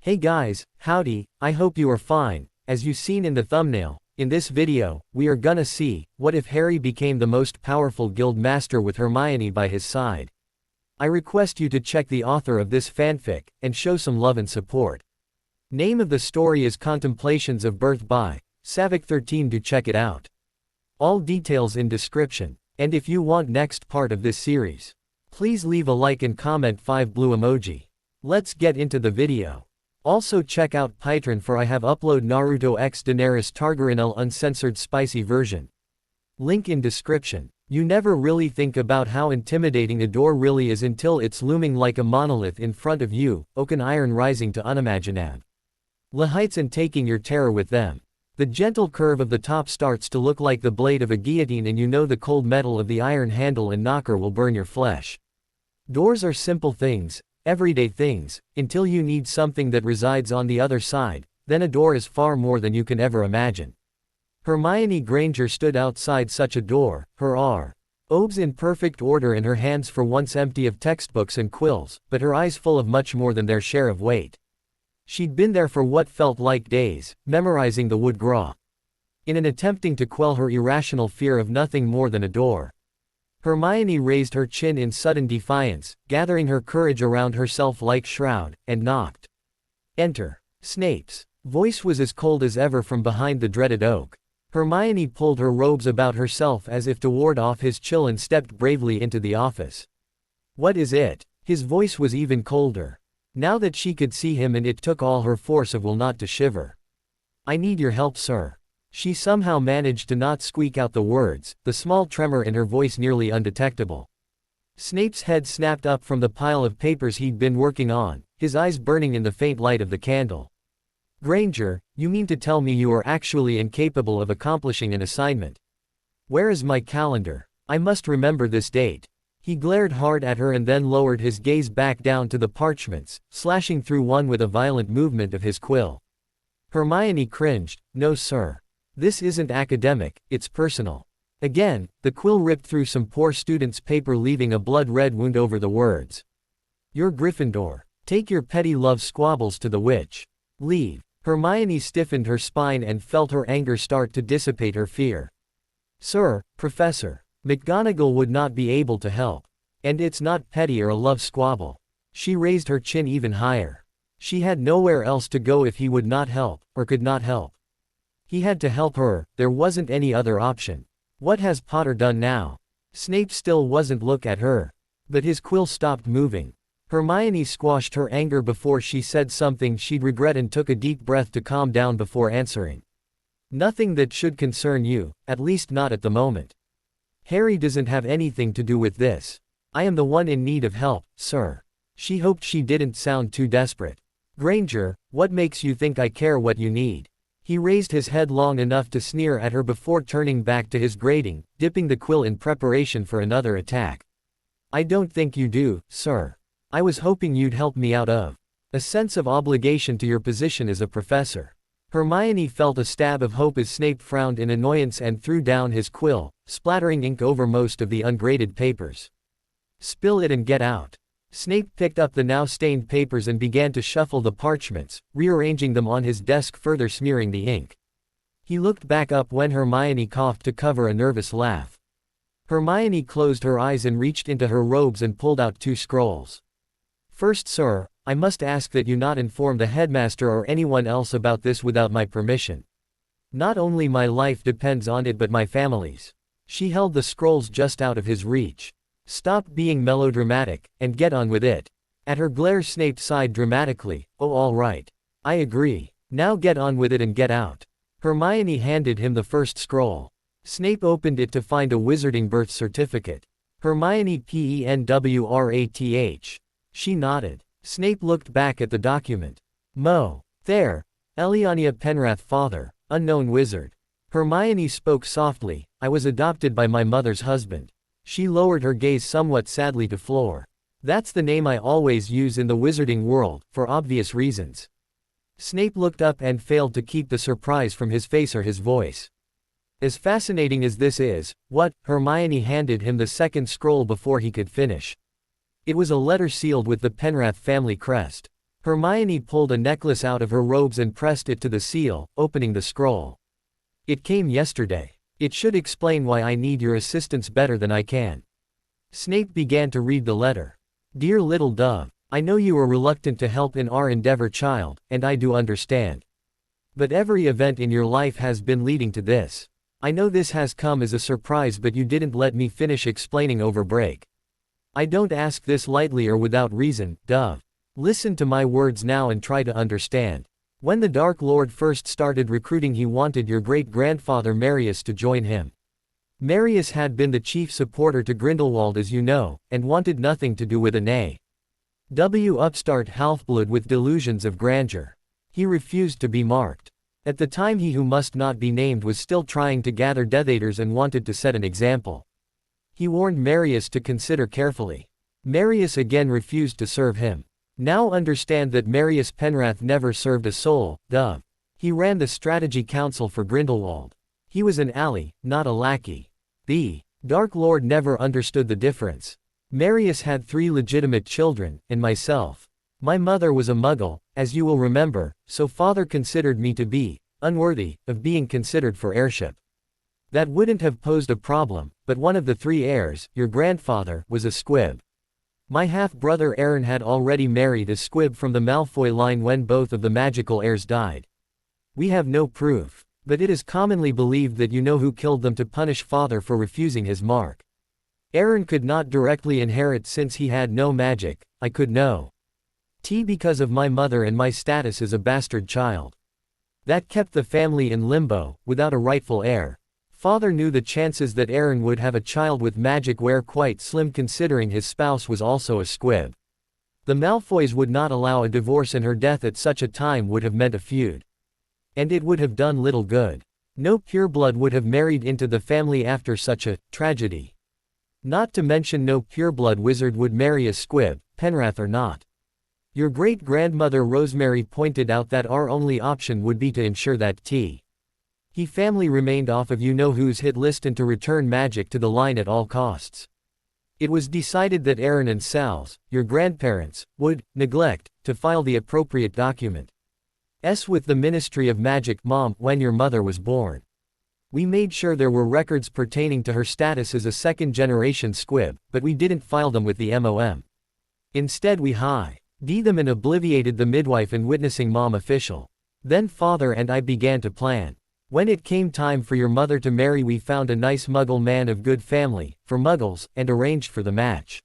Hey guys, howdy, I hope you are fine. As you seen in the thumbnail, in this video, we are gonna see, what if Harry became the most powerful guild master with Hermione by his side. I request you to check the author of this fanfic, and show some love and support. Name of the story is Contemplations of Birth by Savic13. Do check it out. All details in description, and if you want next part of this series, please leave a like and comment 5 blue emoji. Let's get into the video. Also check out Patreon for I have upload Naruto X Daenerys Targaryen uncensored spicy version. Link in description. You never really think about how intimidating a door really is until it's looming like a monolith in front of you, oaken iron rising to unimaginable heights and taking your terror with them. The gentle curve of the top starts to look like the blade of a guillotine and you know the cold metal of the iron handle and knocker will burn your flesh. Doors are simple things, everyday things, until you need something that resides on the other side, then a door is far more than you can ever imagine. Hermione Granger stood outside such a door, her robes in perfect order and her hands for once empty of textbooks and quills, but her eyes full of much more than their share of weight. She'd been there for what felt like days, memorizing the wood graw, in an attempting to quell her irrational fear of nothing more than a door. Hermione raised her chin in sudden defiance, gathering her courage around herself like shroud, and knocked. Enter. Snape's voice was as cold as ever from behind the dreaded oak. Hermione pulled her robes about herself as if to ward off his chill and stepped bravely into the office. What is it? His voice was even colder. Now that she could see him, and it took all her force of will not to shiver. I need your help, sir. She somehow managed to not squeak out the words, the small tremor in her voice nearly undetectable. Snape's head snapped up from the pile of papers he'd been working on, his eyes burning in the faint light of the candle. Granger, you mean to tell me you are actually incapable of accomplishing an assignment? Where is my calendar? I must remember this date. He glared hard at her and then lowered his gaze back down to the parchments, slashing through one with a violent movement of his quill. Hermione cringed. No, sir. This isn't academic, it's personal. Again, the quill ripped through some poor student's paper, leaving a blood-red wound over the words. You're Gryffindor. Take your petty love squabbles to the witch. Leave. Hermione stiffened her spine and felt her anger start to dissipate her fear. Sir, Professor. McGonagall would not be able to help. And it's not petty or a love squabble. She raised her chin even higher. She had nowhere else to go if he would not help, or could not help. He had to help her, there wasn't any other option. What has Potter done now? Snape still wasn't look at her. But his quill stopped moving. Hermione squashed her anger before she said something she'd regret and took a deep breath to calm down before answering. Nothing that should concern you, at least not at the moment. Harry doesn't have anything to do with this. I am the one in need of help, sir. She hoped she didn't sound too desperate. Granger, what makes you think I care what you need? He raised his head long enough to sneer at her before turning back to his grading, dipping the quill in preparation for another attack. I don't think you do, sir. I was hoping you'd help me out of a sense of obligation to your position as a professor. Hermione felt a stab of hope as Snape frowned in annoyance and threw down his quill, splattering ink over most of the ungraded papers. Spill it and get out. Snape picked up the now stained papers and began to shuffle the parchments, rearranging them on his desk, further smearing the ink. He looked back up when Hermione coughed to cover a nervous laugh. Hermione closed her eyes and reached into her robes and pulled out 2 scrolls. First, sir, I must ask that you not inform the headmaster or anyone else about this without my permission. Not only my life depends on it but my family's. She held the scrolls just out of his reach. Stop being melodramatic, and get on with it. At her glare, Snape sighed dramatically. Oh, all right. I agree. Now get on with it and get out. Hermione handed him the first scroll. Snape opened it to find a wizarding birth certificate. Hermione Penwrath. She nodded. Snape looked back at the document. Mo. There. Eliania Penwrath, father, unknown wizard. Hermione spoke softly. I was adopted by my mother's husband. She lowered her gaze somewhat sadly to floor. That's the name I always use in the wizarding world, for obvious reasons. Snape looked up and failed to keep the surprise from his face or his voice. As fascinating as this is, what? Hermione handed him the second scroll before he could finish. It was a letter sealed with the Penwrath family crest. Hermione pulled a necklace out of her robes and pressed it to the seal, opening the scroll. It came yesterday. It should explain why I need your assistance better than I can. Snape began to read the letter. Dear little dove, I know you are reluctant to help in our endeavor, child, and I do understand. But every event in your life has been leading to this. I know this has come as a surprise, but you didn't let me finish explaining over break. I don't ask this lightly or without reason, dove. Listen to my words now and try to understand. When the Dark Lord first started recruiting, he wanted your great-grandfather Marius to join him. Marius had been the chief supporter to Grindelwald, as you know, and wanted nothing to do with an A.W. upstart half-blood with delusions of grandeur. He refused to be marked. At the time, he who must not be named was still trying to gather Death Eaters and wanted to set an example. He warned Marius to consider carefully. Marius again refused to serve him. Now understand that Marius Penrath never served a soul, dove. He ran the strategy council for Grindelwald. He was an ally, not a lackey. The Dark Lord never understood the difference. Marius had 3 legitimate children, and myself. My mother was a Muggle, as you will remember, so father considered me to be unworthy of being considered for heirship. That wouldn't have posed a problem, but one of the 3 heirs, your grandfather, was a squib. My half-brother Aaron had already married a squib from the Malfoy line when both of the magical heirs died. We have no proof, but it is commonly believed that you know who killed them to punish father for refusing his mark. Aaron could not directly inherit since he had no magic. I could know. Because of my mother and my status as a bastard child. That kept the family in limbo, without a rightful heir. Father knew the chances that Aaron would have a child with magic were quite slim, considering his spouse was also a squib. The Malfoys would not allow a divorce, and her death at such a time would have meant a feud. And it would have done little good. No pureblood would have married into the family after such a tragedy. Not to mention no pureblood wizard would marry a squib, Penrath or not. Your great-grandmother Rosemary pointed out that our only option would be to ensure that he family remained off of you-know-who's hit list and to return magic to the line at all costs. It was decided that Aaron and Sal's, your grandparents, would neglect to file the appropriate documents with the Ministry of Magic, Mom, when your mother was born. We made sure there were records pertaining to her status as a second-generation squib, but we didn't file them with the MOM. Instead we hid them and obliviated the midwife and witnessing mom official. Then father and I began to plan. When it came time for your mother to marry, we found a nice Muggle man of good family, for Muggles, and arranged for the match.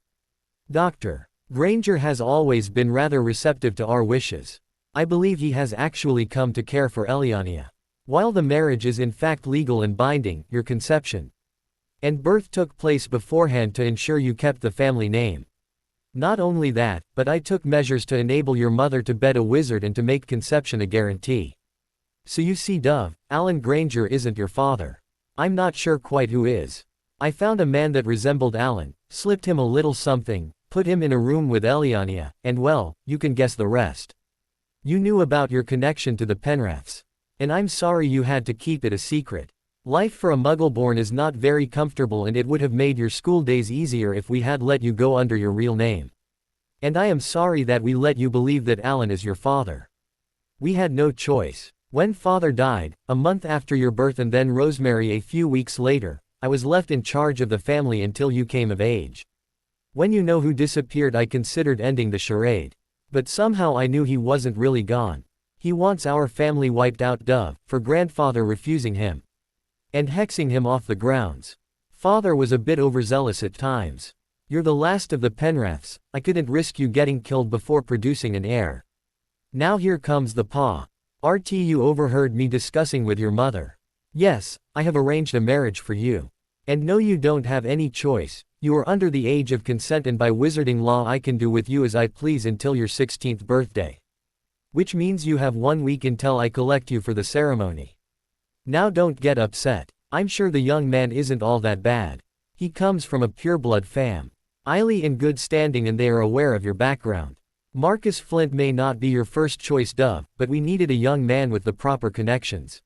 Dr. Granger has always been rather receptive to our wishes. I believe he has actually come to care for Eliania. While the marriage is in fact legal and binding, your conception and birth took place beforehand to ensure you kept the family name. Not only that, but I took measures to enable your mother to bed a wizard and to make conception a guarantee. So you see, dove, Alan Granger isn't your father. I'm not sure quite who is. I found a man that resembled Alan, slipped him a little something, put him in a room with Eliania, and well, you can guess the rest. You knew about your connection to the Penraths. And I'm sorry you had to keep it a secret. Life for a Muggleborn is not very comfortable, and it would have made your school days easier if we had let you go under your real name. And I am sorry that we let you believe that Alan is your father. We had no choice. When father died, a month after your birth, and then Rosemary a few weeks later, I was left in charge of the family until you came of age. When you know who disappeared, I considered ending the charade. But somehow I knew he wasn't really gone. He wants our family wiped out, dove, for grandfather refusing him and hexing him off the grounds. Father was a bit overzealous at times. You're the last of the Penraths. I couldn't risk you getting killed before producing an heir. Now here comes the you overheard me discussing with your mother. Yes, I have arranged a marriage for you. And no, you don't have any choice. You are under the age of consent, and by wizarding law I can do with you as I please until your 16th birthday. Which means you have 1 week until I collect you for the ceremony. Now don't get upset. I'm sure the young man isn't all that bad. He comes from a pureblood fam. Highly in good standing, and they are aware of your background. Marcus Flint may not be your first choice, dove, but we needed a young man with the proper connections.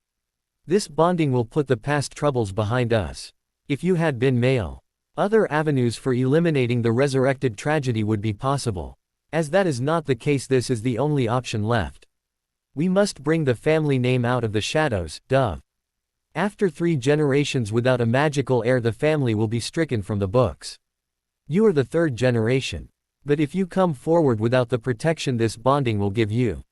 This bonding will put the past troubles behind us. If you had been male, other avenues for eliminating the resurrected tragedy would be possible. As that is not the case, this is the only option left. We must bring the family name out of the shadows, Dove. After 3 generations without a magical heir, the family will be stricken from the books. You are the 3rd generation. But if you come forward without the protection this bonding will give you,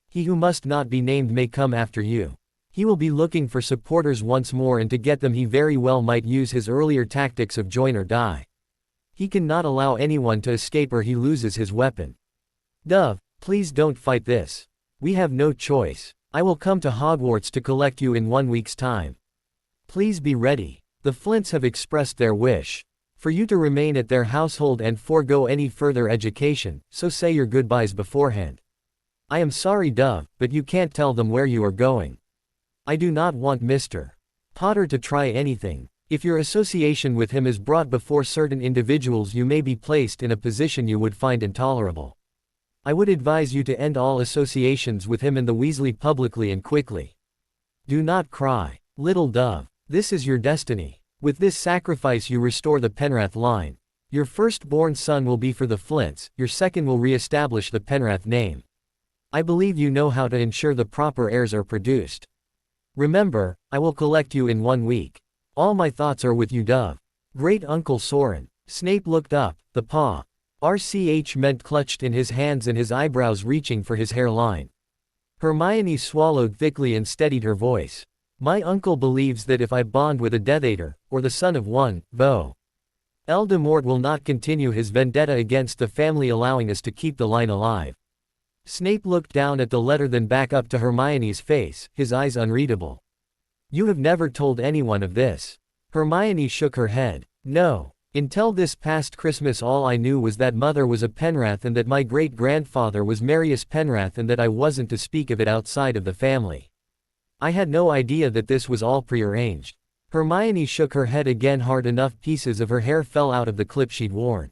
he who must not be named may come after you. He will be looking for supporters once more, and to get them he very well might use his earlier tactics of join or die. He cannot allow anyone to escape or he loses his weapon. Dove, please don't fight this. We have no choice. I will come to Hogwarts to collect you in 1 week's time. Please be ready. The Flints have expressed their wish for you to remain at their household and forego any further education, so say your goodbyes beforehand. I am sorry, Dove, but you can't tell them where you are going. I do not want Mr. Potter to try anything. If your association with him is brought before certain individuals, you may be placed in a position you would find intolerable. I would advise you to end all associations with him and the Weasley publicly and quickly. Do not cry, little Dove. This is your destiny. With this sacrifice you restore the Penrath line. Your firstborn son will be for the Flints, your second will re-establish the Penrath name. I believe you know how to ensure the proper heirs are produced. Remember, I will collect you in 1 week. All my thoughts are with you, Dove. Great Uncle Soren. Snape looked up, the paw meant clutched in his hands and his eyebrows reaching for his hairline. Hermione swallowed thickly and steadied her voice. My uncle believes that if I bond with a Death Eater, or the son of one, Voldemort will not continue his vendetta against the family, allowing us to keep the line alive. Snape looked down at the letter, then back up to Hermione's face, his eyes unreadable. You have never told anyone of this. Hermione shook her head. No. Until this past Christmas all I knew was that Mother was a Penrath and that my great-grandfather was Marius Penrath, and that I wasn't to speak of it outside of the family. I had no idea that this was all prearranged. Hermione shook her head again hard enough pieces of her hair fell out of the clip she'd worn.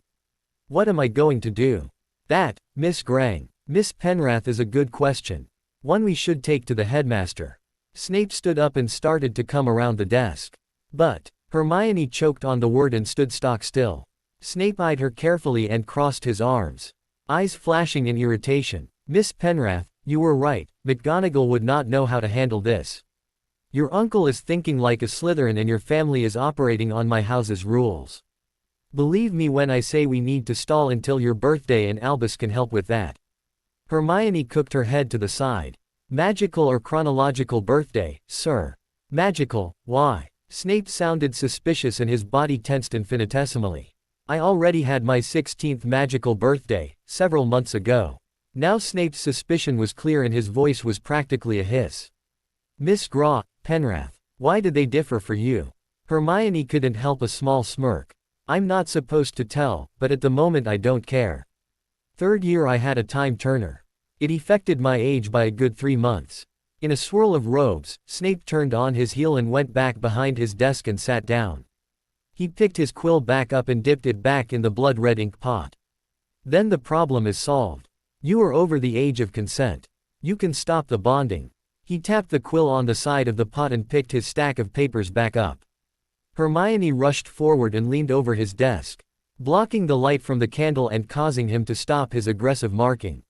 What am I going to do? That, Miss Grang. Miss Penrath is a good question. One we should take to the headmaster. Snape stood up and started to come around the desk. But Hermione choked on the word and stood stock still. Snape eyed her carefully and crossed his arms, eyes flashing in irritation. Miss Penrath, you were right, McGonagall would not know how to handle this. Your uncle is thinking like a Slytherin and your family is operating on my house's rules. Believe me when I say we need to stall until your birthday, and Albus can help with that. Hermione cocked her head to the side. Magical or chronological birthday, sir? Magical, why? Snape sounded suspicious and his body tensed infinitesimally. I already had my 16th magical birthday, several months ago. Now Snape's suspicion was clear and his voice was practically a hiss. Miss Penrath, why did they differ for you? Hermione couldn't help a small smirk. I'm not supposed to tell, but at the moment I don't care. 3rd year I had a time turner. It affected my age by a good 3 months. In a swirl of robes, Snape turned on his heel and went back behind his desk and sat down. He picked his quill back up and dipped it back in the blood-red ink pot. Then the problem is solved. You are over the age of consent. You can stop the bonding. He tapped the quill on the side of the pot and picked his stack of papers back up. Hermione rushed forward and leaned over his desk, blocking the light from the candle and causing him to stop his aggressive marking.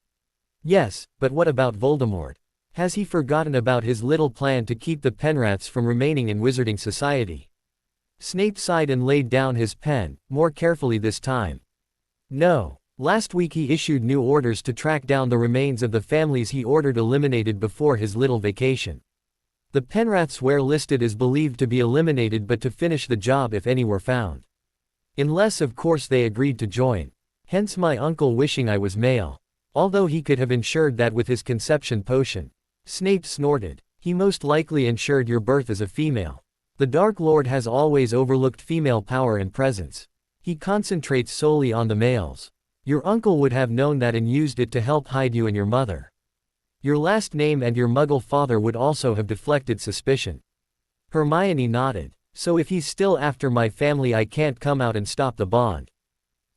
Yes, but what about Voldemort? Has he forgotten about his little plan to keep the Penraths from remaining in Wizarding Society? Snape sighed and laid down his pen, more carefully this time. No. Last week he issued new orders to track down the remains of the families he ordered eliminated before his little vacation. The Penraths were listed is believed to be eliminated, but to finish the job if any were found. Unless of course they agreed to join. Hence my uncle wishing I was male. Although he could have ensured that with his conception potion. Snape snorted. He most likely ensured your birth as a female. The Dark Lord has always overlooked female power and presence. He concentrates solely on the males. Your uncle would have known that and used it to help hide you and your mother. Your last name and your Muggle father would also have deflected suspicion. Hermione nodded. So if he's still after my family, I can't come out and stop the bond.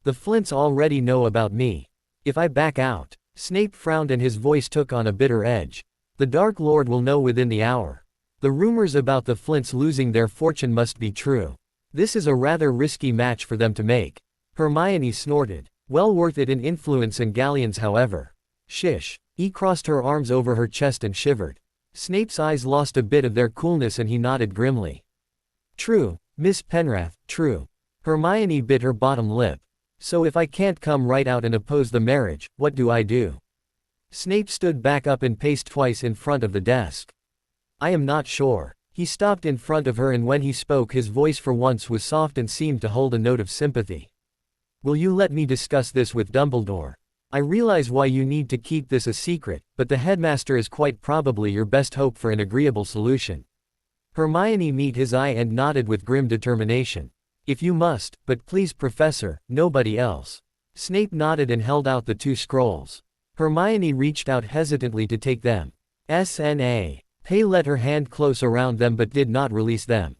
The Flints already know about me. If I back out, Snape frowned and his voice took on a bitter edge. The Dark Lord will know within the hour. The rumors about the Flints losing their fortune must be true. This is a rather risky match for them to make. Hermione snorted. Well worth it in influence and galleons however. Shish. E crossed her arms over her chest and shivered. Snape's eyes lost a bit of their coolness and he nodded grimly. True, Miss Penrath, true. Hermione bit her bottom lip. So if I can't come right out and oppose the marriage, what do I do? Snape stood back up and paced twice in front of the desk. I am not sure. He stopped in front of her and when he spoke his voice for once was soft and seemed to hold a note of sympathy. Will you let me discuss this with Dumbledore? I realize why you need to keep this a secret, but the headmaster is quite probably your best hope for an agreeable solution. Hermione met his eye and nodded with grim determination. If you must, but please Professor, nobody else. Snape nodded and held out the 2 scrolls. Hermione reached out hesitantly to take them. Snape let her hand close around them but did not release them.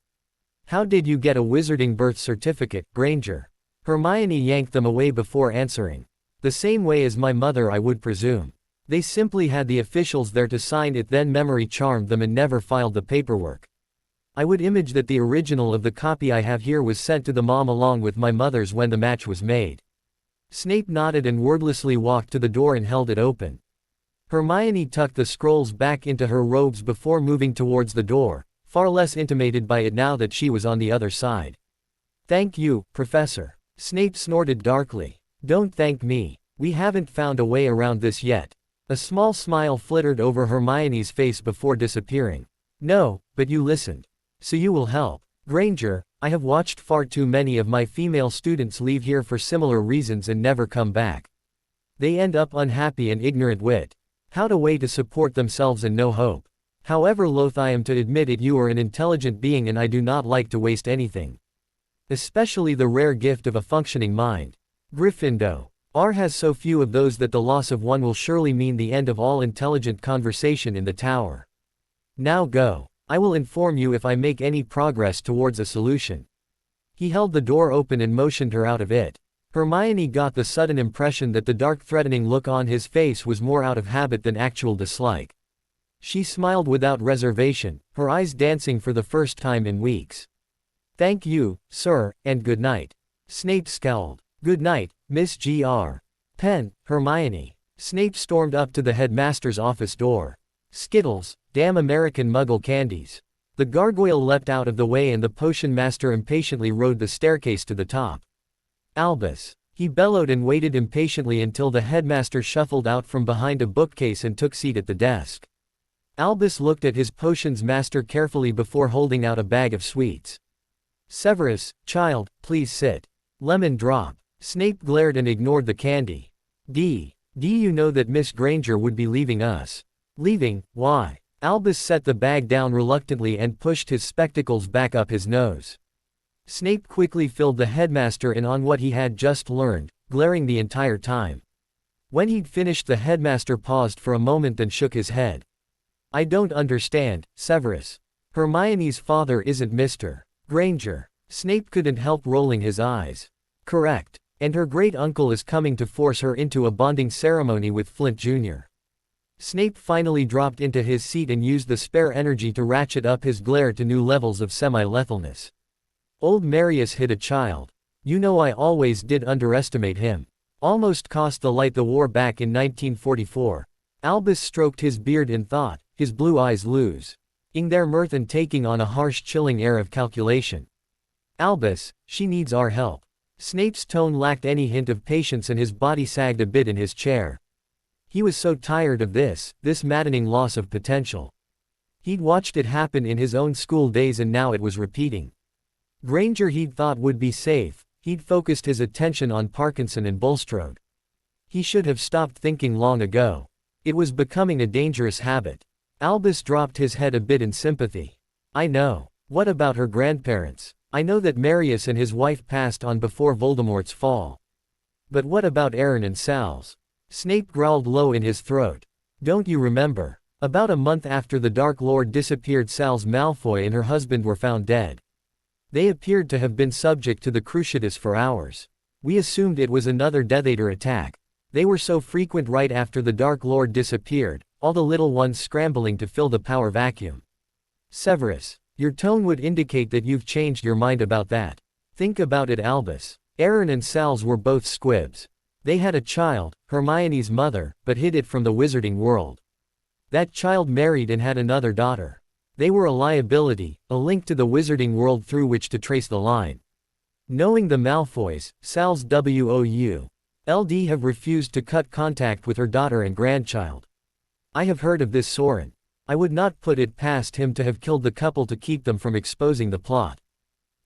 How did you get a wizarding birth certificate, Granger? Hermione yanked them away before answering. The same way as my mother I would presume. They simply had the officials there to sign it then memory charmed them and never filed the paperwork. I would imagine that the original of the copy I have here was sent to the mom along with my mother's when the match was made. Snape nodded and wordlessly walked to the door and held it open. Hermione tucked the scrolls back into her robes before moving towards the door, far less intimidated by it now that she was on the other side. Thank you, Professor. Snape snorted darkly. Don't thank me. We haven't found a way around this yet. A small smile flittered over Hermione's face before disappearing. No, but you listened. So you will help. Granger, I have watched far too many of my female students leave here for similar reasons and never come back. They end up unhappy and ignorant without a way to support themselves and no hope. However loath I am to admit it, you are an intelligent being and I do not like to waste anything. Especially the rare gift of a functioning mind. Gryffindor has so few of those that the loss of one will surely mean the end of all intelligent conversation in the tower. Now go. I will inform you if I make any progress towards a solution. He held the door open and motioned her out of it. Hermione got the sudden impression that the dark threatening look on his face was more out of habit than actual dislike. She smiled without reservation, her eyes dancing for the first time in weeks. Thank you, sir, and good night. Snape scowled. Good night, Miss Gr. Pen, Hermione. Snape stormed up to the headmaster's office door. Skittles, damn American Muggle candies. The gargoyle leapt out of the way and the potion master impatiently rode the staircase to the top. Albus. He bellowed and waited impatiently until the headmaster shuffled out from behind a bookcase and took seat at the desk. Albus looked at his potions master carefully before holding out a bag of sweets. Severus, child, please sit. Lemon drop. Snape glared and ignored the candy. Do you know that Miss Granger would be leaving us? Leaving, why? Albus set the bag down reluctantly and pushed his spectacles back up his nose. Snape quickly filled the headmaster in on what he had just learned, glaring the entire time. When he'd finished the headmaster paused for a moment then shook his head. I don't understand, Severus. Hermione's father isn't Mr. Granger. Snape couldn't help rolling his eyes. Correct. And her great-uncle is coming to force her into a bonding ceremony with Flint Jr. Snape finally dropped into his seat and used the spare energy to ratchet up his glare to new levels of semi-lethalness. Old Marius hid a child. You know I always did underestimate him. Almost cost the light the war back in 1944. Albus stroked his beard in thought, his blue eyes losing their mirth and taking on a harsh chilling air of calculation. Albus, she needs our help. Snape's tone lacked any hint of patience and his body sagged a bit in his chair. He was so tired of this maddening loss of potential. He'd watched it happen in his own school days and now it was repeating. Granger he'd thought would be safe, he'd focused his attention on Parkinson and Bulstrode. He should have stopped thinking long ago. It was becoming a dangerous habit. Albus dropped his head a bit in sympathy. I know. What about her grandparents? I know that Marius and his wife passed on before Voldemort's fall. But what about Aaron and Sal's? Snape growled low in his throat. Don't you remember? About a month after the Dark Lord disappeared, Sal's Malfoy and her husband were found dead. They appeared to have been subject to the Cruciatus for hours. We assumed it was another Death Eater attack. They were so frequent right after the Dark Lord disappeared, all the little ones scrambling to fill the power vacuum. Severus. Your tone would indicate that you've changed your mind about that. Think about it, Albus. Aaron and Sal's were both squibs. They had a child, Hermione's mother, but hid it from the wizarding world. That child married and had another daughter. They were a liability, a link to the wizarding world through which to trace the line. Knowing the Malfoys, Sal's WOU.LD have refused to cut contact with her daughter and grandchild. I have heard of this Soren. I would not put it past him to have killed the couple to keep them from exposing the plot.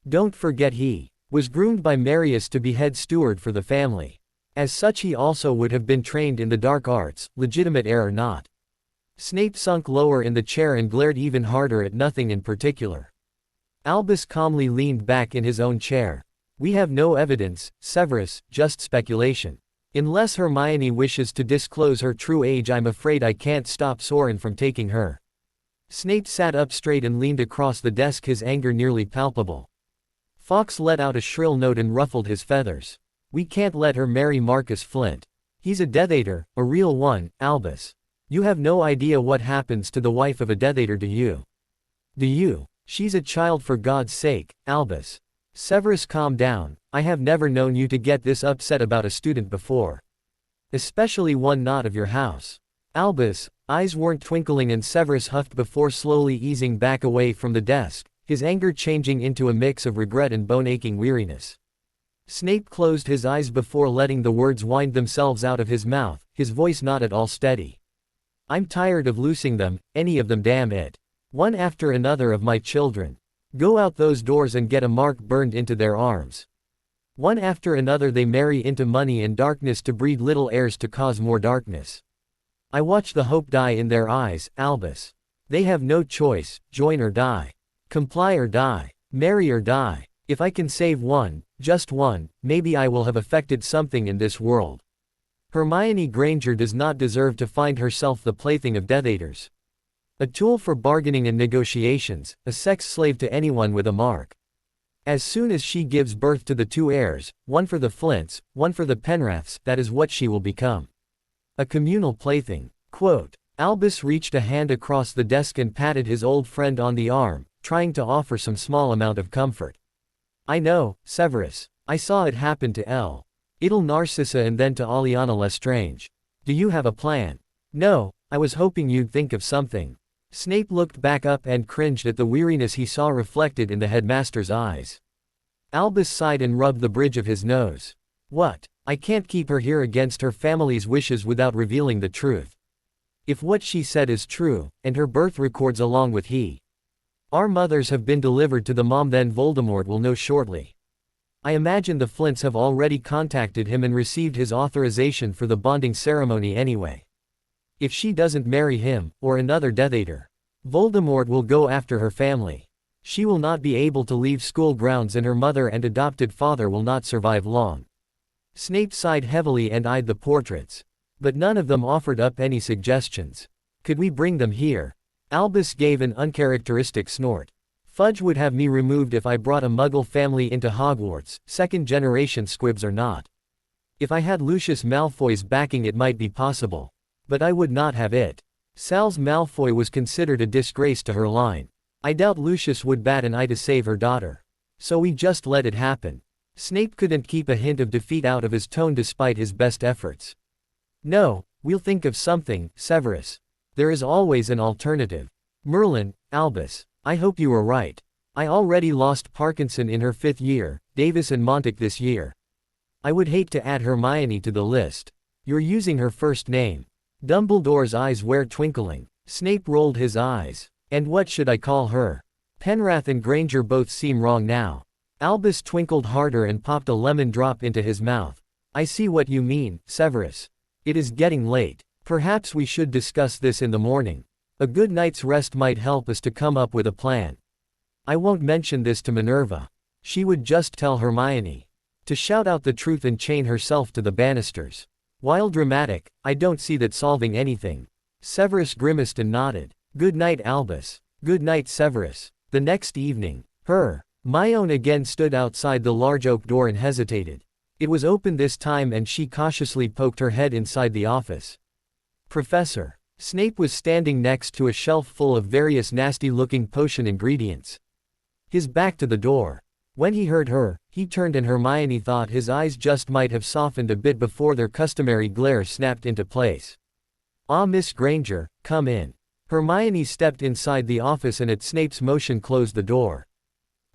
Don't forget he was groomed by Marius to be head steward for the family. As such he also would have been trained in the dark arts, legitimate heir or not. Snape sunk lower in the chair and glared even harder at nothing in particular. Albus calmly leaned back in his own chair. We have no evidence, Severus, just speculation. Unless Hermione wishes to disclose her true age, I'm afraid I can't stop Soren from taking her. Snape sat up straight and leaned across the desk, his anger nearly palpable. Fawkes let out a shrill note and ruffled his feathers. We can't let her marry Marcus Flint. He's a Death Eater, a real one, Albus. You have no idea what happens to the wife of a Death Eater, do you? Do you? She's a child, for God's sake, Albus. Severus, calm down. I have never known you to get this upset about a student before. Especially one not of your house. Albus, eyes weren't twinkling, and Severus huffed before slowly easing back away from the desk, his anger changing into a mix of regret and bone-aching weariness. Snape closed his eyes before letting the words wind themselves out of his mouth, his voice not at all steady. I'm tired of losing them, any of them, damn it. One after another of my children. Go out those doors and get a mark burned into their arms. One after another they marry into money and darkness to breed little heirs to cause more darkness. I watch the hope die in their eyes, Albus. They have no choice, join or die. Comply or die. Marry or die. If I can save one, just one, maybe I will have affected something in this world. Hermione Granger does not deserve to find herself the plaything of Death Eaters. A tool for bargaining and negotiations, a sex slave to anyone with a mark. As soon as she gives birth to the two heirs, one for the Flints, one for the Penraths, that is what she will become. A communal plaything. Quote. Albus reached a hand across the desk and patted his old friend on the arm, trying to offer some small amount of comfort. I know, Severus. I saw it happen to Little Narcissa and then to Aliana Lestrange. Do you have a plan? No, I was hoping you'd think of something. Snape looked back up and cringed at the weariness he saw reflected in the headmaster's eyes. Albus sighed and rubbed the bridge of his nose. What? I can't keep her here against her family's wishes without revealing the truth. If what she said is true, and her birth records along with our mothers have been delivered to the mom, then Voldemort will know shortly. I imagine the Flints have already contacted him and received his authorization for the bonding ceremony anyway. If she doesn't marry him, or another Death Eater, Voldemort will go after her family. She will not be able to leave school grounds and her mother and adopted father will not survive long. Snape sighed heavily and eyed the portraits. But none of them offered up any suggestions. Could we bring them here? Albus gave an uncharacteristic snort. Fudge would have me removed if I brought a Muggle family into Hogwarts, second-generation squibs or not. If I had Lucius Malfoy's backing it might be possible. But I would not have it. Sal's Malfoy was considered a disgrace to her line. I doubt Lucius would bat an eye to save her daughter. So we just let it happen. Snape couldn't keep a hint of defeat out of his tone despite his best efforts. No, we'll think of something, Severus. There is always an alternative. Merlin, Albus. I hope you are right. I already lost Parkinson in her 5th year, Davis and Montague this year. I would hate to add Hermione to the list. You're using her first name. Dumbledore's eyes were twinkling. Snape rolled his eyes. And what should I call her? Penrath and Granger both seem wrong now. Albus twinkled harder and popped a lemon drop into his mouth. I see what you mean, Severus. It is getting late. Perhaps we should discuss this in the morning. A good night's rest might help us to come up with a plan. I won't mention this to Minerva. She would just tell Hermione to shout out the truth and chain herself to the banisters. While dramatic, I don't see that solving anything. Severus grimaced and nodded. Good night, Albus. Good night, Severus. The next evening, Hermione again stood outside the large oak door and hesitated. It was open this time and she cautiously poked her head inside the office. Professor. Snape was standing next to a shelf full of various nasty-looking potion ingredients. His back to the door. When he heard her, he turned and Hermione thought his eyes just might have softened a bit before their customary glare snapped into place. "Ah, Miss Granger, come in." Hermione stepped inside the office and at Snape's motion closed the door.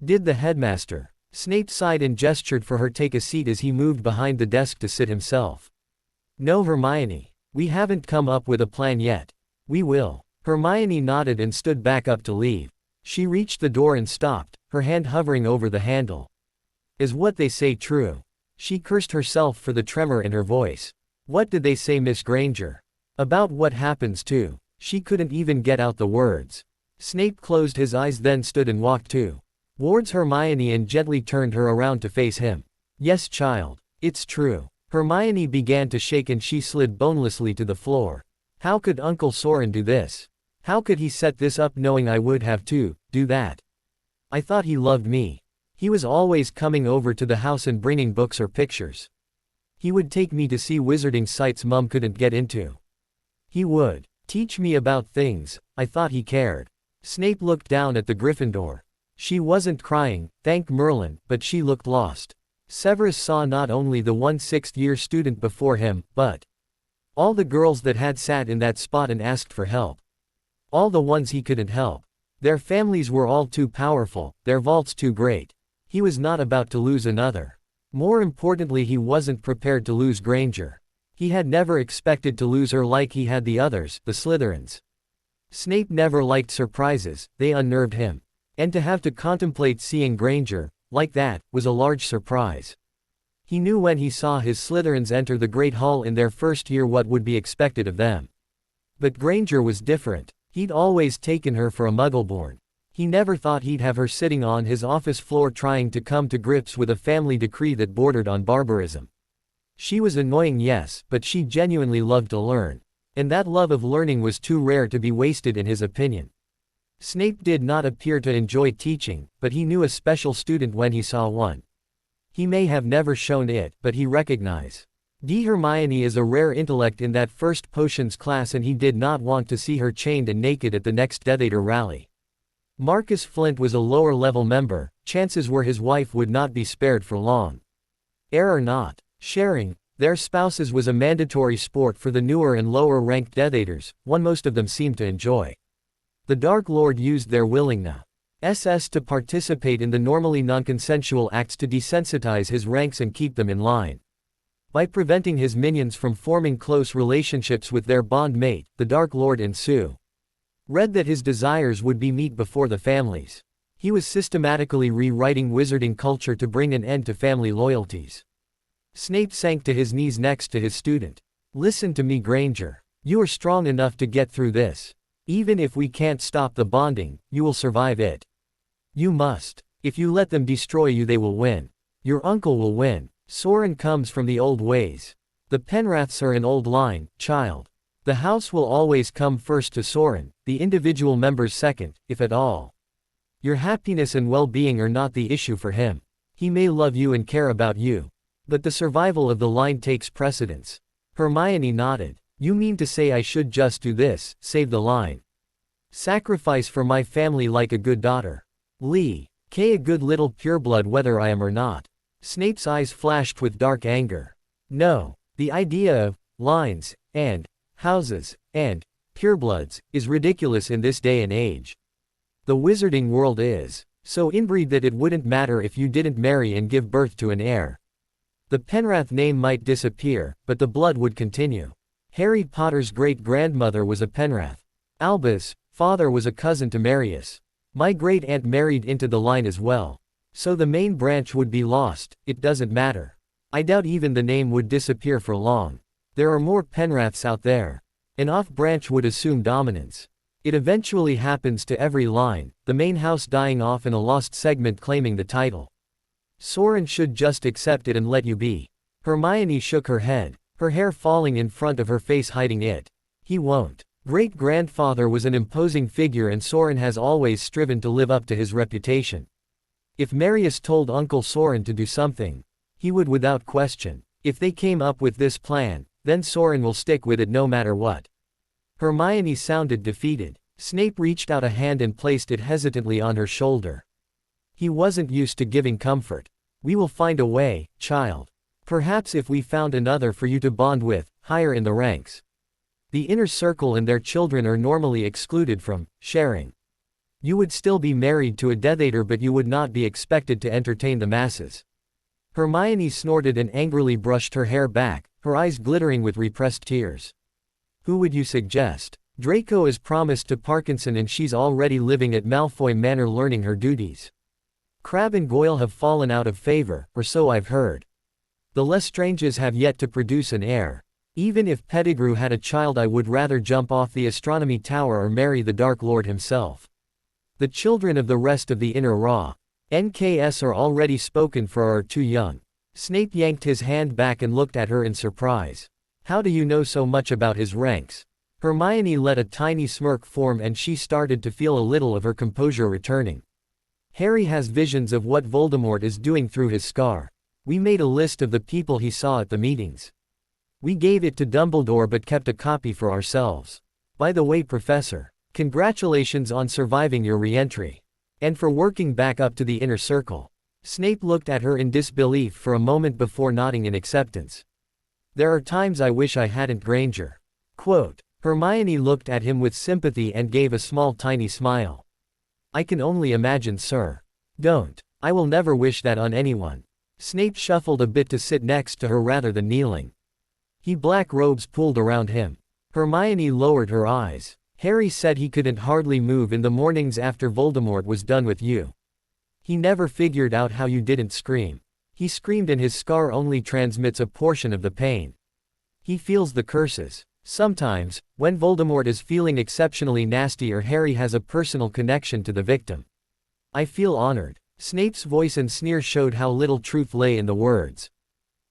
"Did the headmaster?" Snape sighed and gestured for her take a seat as he moved behind the desk to sit himself. "No, Hermione. We haven't come up with a plan yet. We will." Hermione nodded and stood back up to leave. She reached the door and stopped, her hand hovering over the handle. "Is what they say true?" She cursed herself for the tremor in her voice. "What did they say, Miss Granger? About what happens to—" She couldn't even get out the words. Snape closed his eyes then stood and walked towards Hermione and gently turned her around to face him. "Yes, child. It's true." Hermione began to shake and she slid bonelessly to the floor. "How could Uncle Soren do this? How could he set this up knowing I would have to do that? I thought he loved me. He was always coming over to the house and bringing books or pictures. He would take me to see wizarding sites Mum couldn't get into. He would teach me about things. I thought he cared." Snape looked down at the Gryffindor. She wasn't crying, thank Merlin, but she looked lost. Severus saw not only the one sixth-year student before him, but all the girls that had sat in that spot and asked for help. All the ones he couldn't help. Their families were all too powerful, their vaults too great. He was not about to lose another. More importantly, he wasn't prepared to lose Granger. He had never expected to lose her like he had the others, the Slytherins. Snape never liked surprises, they unnerved him. And to have to contemplate seeing Granger, like that, was a large surprise. He knew when he saw his Slytherins enter the Great Hall in their first year what would be expected of them. But Granger was different. He'd always taken her for a Muggleborn. He never thought he'd have her sitting on his office floor trying to come to grips with a family decree that bordered on barbarism. She was annoying, yes, but she genuinely loved to learn. And that love of learning was too rare to be wasted in his opinion. Snape did not appear to enjoy teaching, but he knew a special student when he saw one. He may have never shown it, but he recognized. Hermione is a rare intellect in that first potions class and he did not want to see her chained and naked at the next Death Eater rally. Marcus Flint was a lower-level member, chances were his wife would not be spared for long. Heir or not, sharing their spouses was a mandatory sport for the newer and lower-ranked Death Eaters, one most of them seemed to enjoy. The Dark Lord used their willingness to participate in the normally non-consensual acts to desensitize his ranks and keep them in line. By preventing his minions from forming close relationships with their bond mate, the Dark Lord read that his desires would be met before the families. He was systematically rewriting wizarding culture to bring an end to family loyalties. Snape sank to his knees next to his student. "Listen to me, Granger. You are strong enough to get through this. Even if we can't stop the bonding, you will survive it. You must. If you let them destroy you, they will win. Your uncle will win. Soren comes from the old ways. The Penraths are an old line, child. The house will always come first to Soren, the individual members second, if at all. Your happiness and well-being are not the issue for him. He may love you and care about you. But the survival of the line takes precedence." Hermione nodded. "You mean to say I should just do this, save the line? Sacrifice for my family like a good daughter? Lee, a good little pureblood whether I am or not?" Snape's eyes flashed with dark anger. "No. The idea of lines, and houses, and purebloods, is ridiculous in this day and age. The wizarding world is so inbred that it wouldn't matter if you didn't marry and give birth to an heir. The Penrath name might disappear, but the blood would continue. Harry Potter's great-grandmother was a Penrath. Albus' father was a cousin to Marius. My great-aunt married into the line as well. So the main branch would be lost, it doesn't matter. I doubt even the name would disappear for long. There are more Penraths out there. An off-branch would assume dominance. It eventually happens to every line, the main house dying off and a lost segment claiming the title. Soren should just accept it and let you be." Hermione shook her head, her hair falling in front of her face hiding it. "He won't. Great-grandfather was an imposing figure and Soren has always striven to live up to his reputation. If Marius told Uncle Soren to do something, he would without question. If they came up with this plan, then Soren will stick with it no matter what." Hermione sounded defeated. Snape reached out a hand and placed it hesitantly on her shoulder. He wasn't used to giving comfort. We will find a way, child. Perhaps if we found another for you to bond with, higher in the ranks. The inner circle and their children are normally excluded from sharing. You would still be married to a Death Eater, but you would not be expected to entertain the masses. Hermione snorted and angrily brushed her hair back, her eyes glittering with repressed tears. Who would you suggest? Draco is promised to Parkinson and she's already living at Malfoy Manor learning her duties. Crabbe and Goyle have fallen out of favor, or so I've heard. The Lestranges have yet to produce an heir. Even if Pettigrew had a child, I would rather jump off the astronomy tower or marry the Dark Lord himself. The children of the rest of the inner Raw NKS are already spoken for or are too young. Snape yanked his hand back and looked at her in surprise. How do you know so much about his ranks? Hermione let a tiny smirk form and she started to feel a little of her composure returning. Harry has visions of what Voldemort is doing through his scar. We made a list of the people he saw at the meetings. We gave it to Dumbledore but kept a copy for ourselves. By the way, Professor, congratulations on surviving your re-entry. And for working back up to the inner circle. Snape looked at her in disbelief for a moment before nodding in acceptance. There are times I wish I hadn't, Granger. Quote. Hermione looked at him with sympathy and gave a small tiny smile. I can only imagine, sir. Don't. I will never wish that on anyone. Snape shuffled a bit to sit next to her rather than kneeling. Black robes pulled around him. Hermione lowered her eyes. Harry said he couldn't hardly move in the mornings after Voldemort was done with you. He never figured out how you didn't scream. He screamed and his scar only transmits a portion of the pain. He feels the curses. Sometimes, when Voldemort is feeling exceptionally nasty or Harry has a personal connection to the victim. I feel honored. Snape's voice and sneer showed how little truth lay in the words.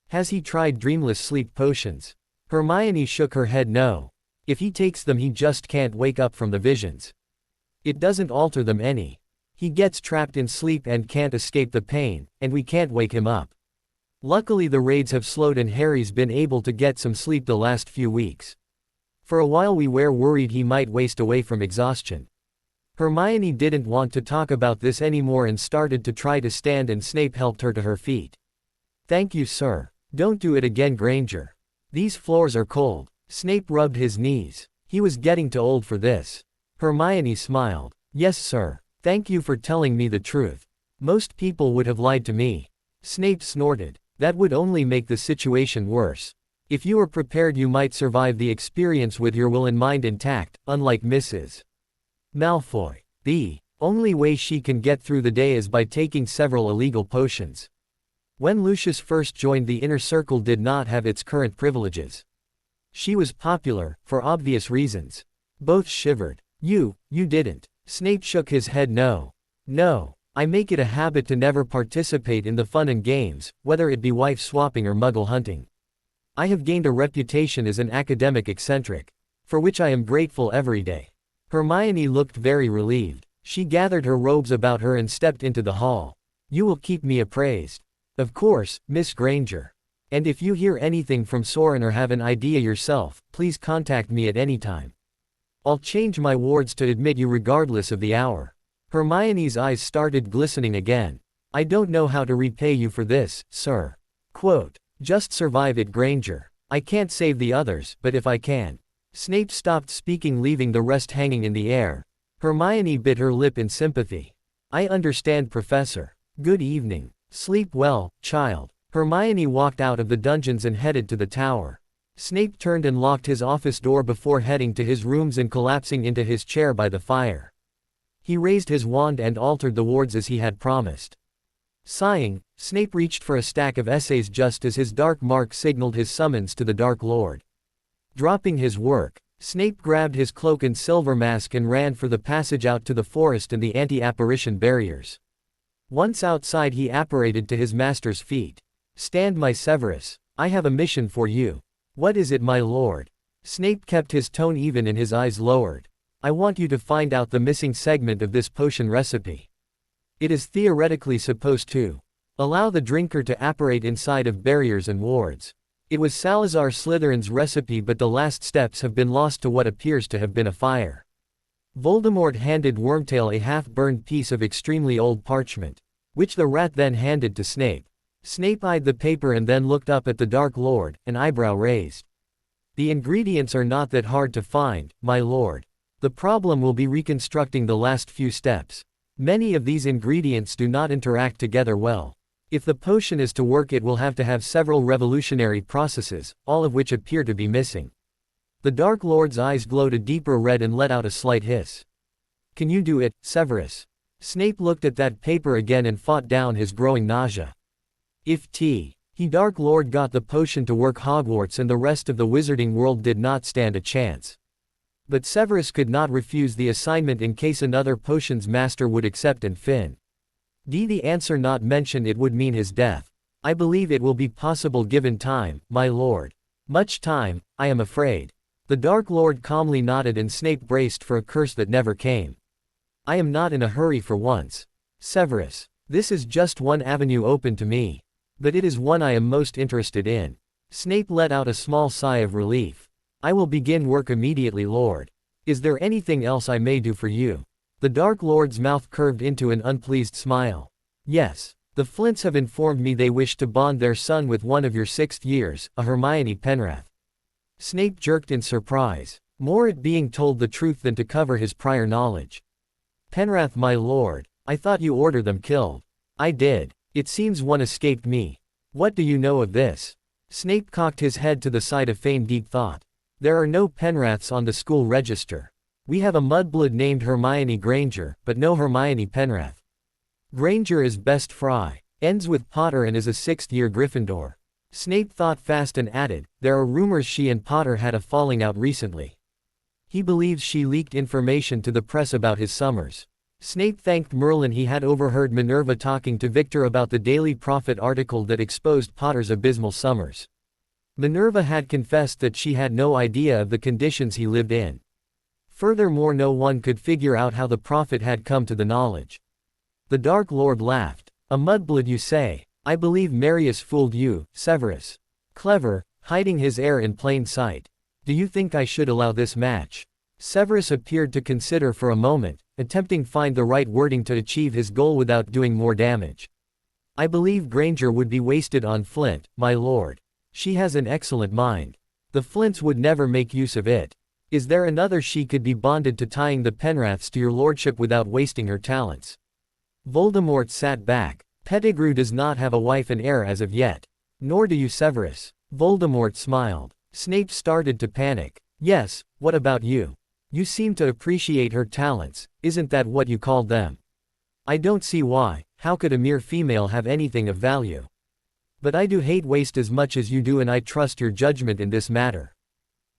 Has he tried dreamless sleep potions? Hermione shook her head no. If he takes them he just can't wake up from the visions. It doesn't alter them any. He gets trapped in sleep and can't escape the pain, and we can't wake him up. Luckily the raids have slowed and Harry's been able to get some sleep the last few weeks. For a while we were worried he might waste away from exhaustion. Hermione didn't want to talk about this anymore and started to try to stand and Snape helped her to her feet. Thank you, sir. Don't do it again, Granger. These floors are cold. Snape rubbed his knees. He was getting too old for this. Hermione smiled. Yes, sir. Thank you for telling me the truth. Most people would have lied to me. Snape snorted. That would only make the situation worse. If you are prepared you might survive the experience with your will and mind intact, unlike Mrs. Malfoy. The only way she can get through the day is by taking several illegal potions. When Lucius first joined the inner circle did not have its current privileges. She was popular, for obvious reasons. Both shivered. You didn't. Snape shook his head no. No. I make it a habit to never participate in the fun and games, whether it be wife swapping or muggle hunting. I have gained a reputation as an academic eccentric, for which I am grateful every day. Hermione looked very relieved. She gathered her robes about her and stepped into the hall. You will keep me appraised. Of course, Miss Granger. And if you hear anything from Soren or have an idea yourself, please contact me at any time. I'll change my wards to admit you regardless of the hour. Hermione's eyes started glistening again. I don't know how to repay you for this, sir. Quote. Just survive it, Granger. I can't save the others, but if I can. Snape stopped speaking, leaving the rest hanging in the air. Hermione bit her lip in sympathy. I understand, Professor. Good evening. Sleep well, child. Hermione walked out of the dungeons and headed to the tower. Snape turned and locked his office door before heading to his rooms and collapsing into his chair by the fire. He raised his wand and altered the wards as he had promised. Sighing, Snape reached for a stack of essays just as his dark mark signaled his summons to the Dark Lord. Dropping his work, Snape grabbed his cloak and silver mask and ran for the passage out to the forest and the anti-apparition barriers. Once outside he apparated to his master's feet. Stand, my Severus. I have a mission for you. What is it, my lord? Snape kept his tone even and his eyes lowered. I want you to find out the missing segment of this potion recipe. It is theoretically supposed to allow the drinker to apparate inside of barriers and wards. It was Salazar Slytherin's recipe, but the last steps have been lost to what appears to have been a fire. Voldemort handed Wormtail a half-burned piece of extremely old parchment. which the rat then handed to Snape. Snape eyed the paper and then looked up at the Dark Lord, an eyebrow raised. The ingredients are not that hard to find, my lord. The problem will be reconstructing the last few steps. Many of these ingredients do not interact together well. If the potion is to work, it will have to have several revolutionary processes, all of which appear to be missing. The Dark Lord's eyes glowed a deeper red and let out a slight hiss. Can you do it, Severus? Snape looked at that paper again and fought down his growing nausea. If he Dark Lord got the potion to work, Hogwarts and the rest of the wizarding world did not stand a chance. But Severus could not refuse the assignment in case another potions master would accept and fin. The answer not mentioned, it would mean his death. I believe it will be possible given time, my lord. Much time, I am afraid. The Dark Lord calmly nodded and Snape braced for a curse that never came. I am not in a hurry for once. Severus, this is just one avenue open to me. But it is one I am most interested in. Snape let out a small sigh of relief. I will begin work immediately, Lord. Is there anything else I may do for you? The Dark Lord's mouth curved into an unpleased smile. Yes. The Flints have informed me they wish to bond their son with one of your 6th years, a Hermione Penrath. Snape jerked in surprise, more at being told the truth than to cover his prior knowledge. Penrath, my lord, I thought you ordered them killed. I did. It seems one escaped me. What do you know of this? Snape cocked his head to the side of feigned deep thought. There are no Penraths on the school register. We have a mudblood named Hermione Granger, but no Hermione Penrath. Granger is best fry, ends with Potter and is a 6th-year Gryffindor. Snape thought fast and added, there are rumors she and Potter had a falling out recently. He believes she leaked information to the press about his summers. Snape thanked Merlin he had overheard Minerva talking to Victor about the Daily Prophet article that exposed Potter's abysmal summers. Minerva had confessed that she had no idea of the conditions he lived in. Furthermore, no one could figure out how the prophet had come to the knowledge. The Dark Lord laughed. A mudblood, you say? I believe Marius fooled you, Severus. Clever, hiding his heir in plain sight. Do you think I should allow this match? Severus appeared to consider for a moment, attempting to find the right wording to achieve his goal without doing more damage. I believe Granger would be wasted on Flint, my lord. She has an excellent mind. The Flints would never make use of it. Is there another she could be bonded to tying the Penraths to your lordship without wasting her talents? Voldemort sat back. Pettigrew does not have a wife and heir as of yet. Nor do you, Severus. Voldemort smiled. Snape started to panic. Yes, what about you? You seem to appreciate her talents, isn't that what you called them? I don't see why. How could a mere female have anything of value? But I do hate waste as much as you do, and I trust your judgment in this matter.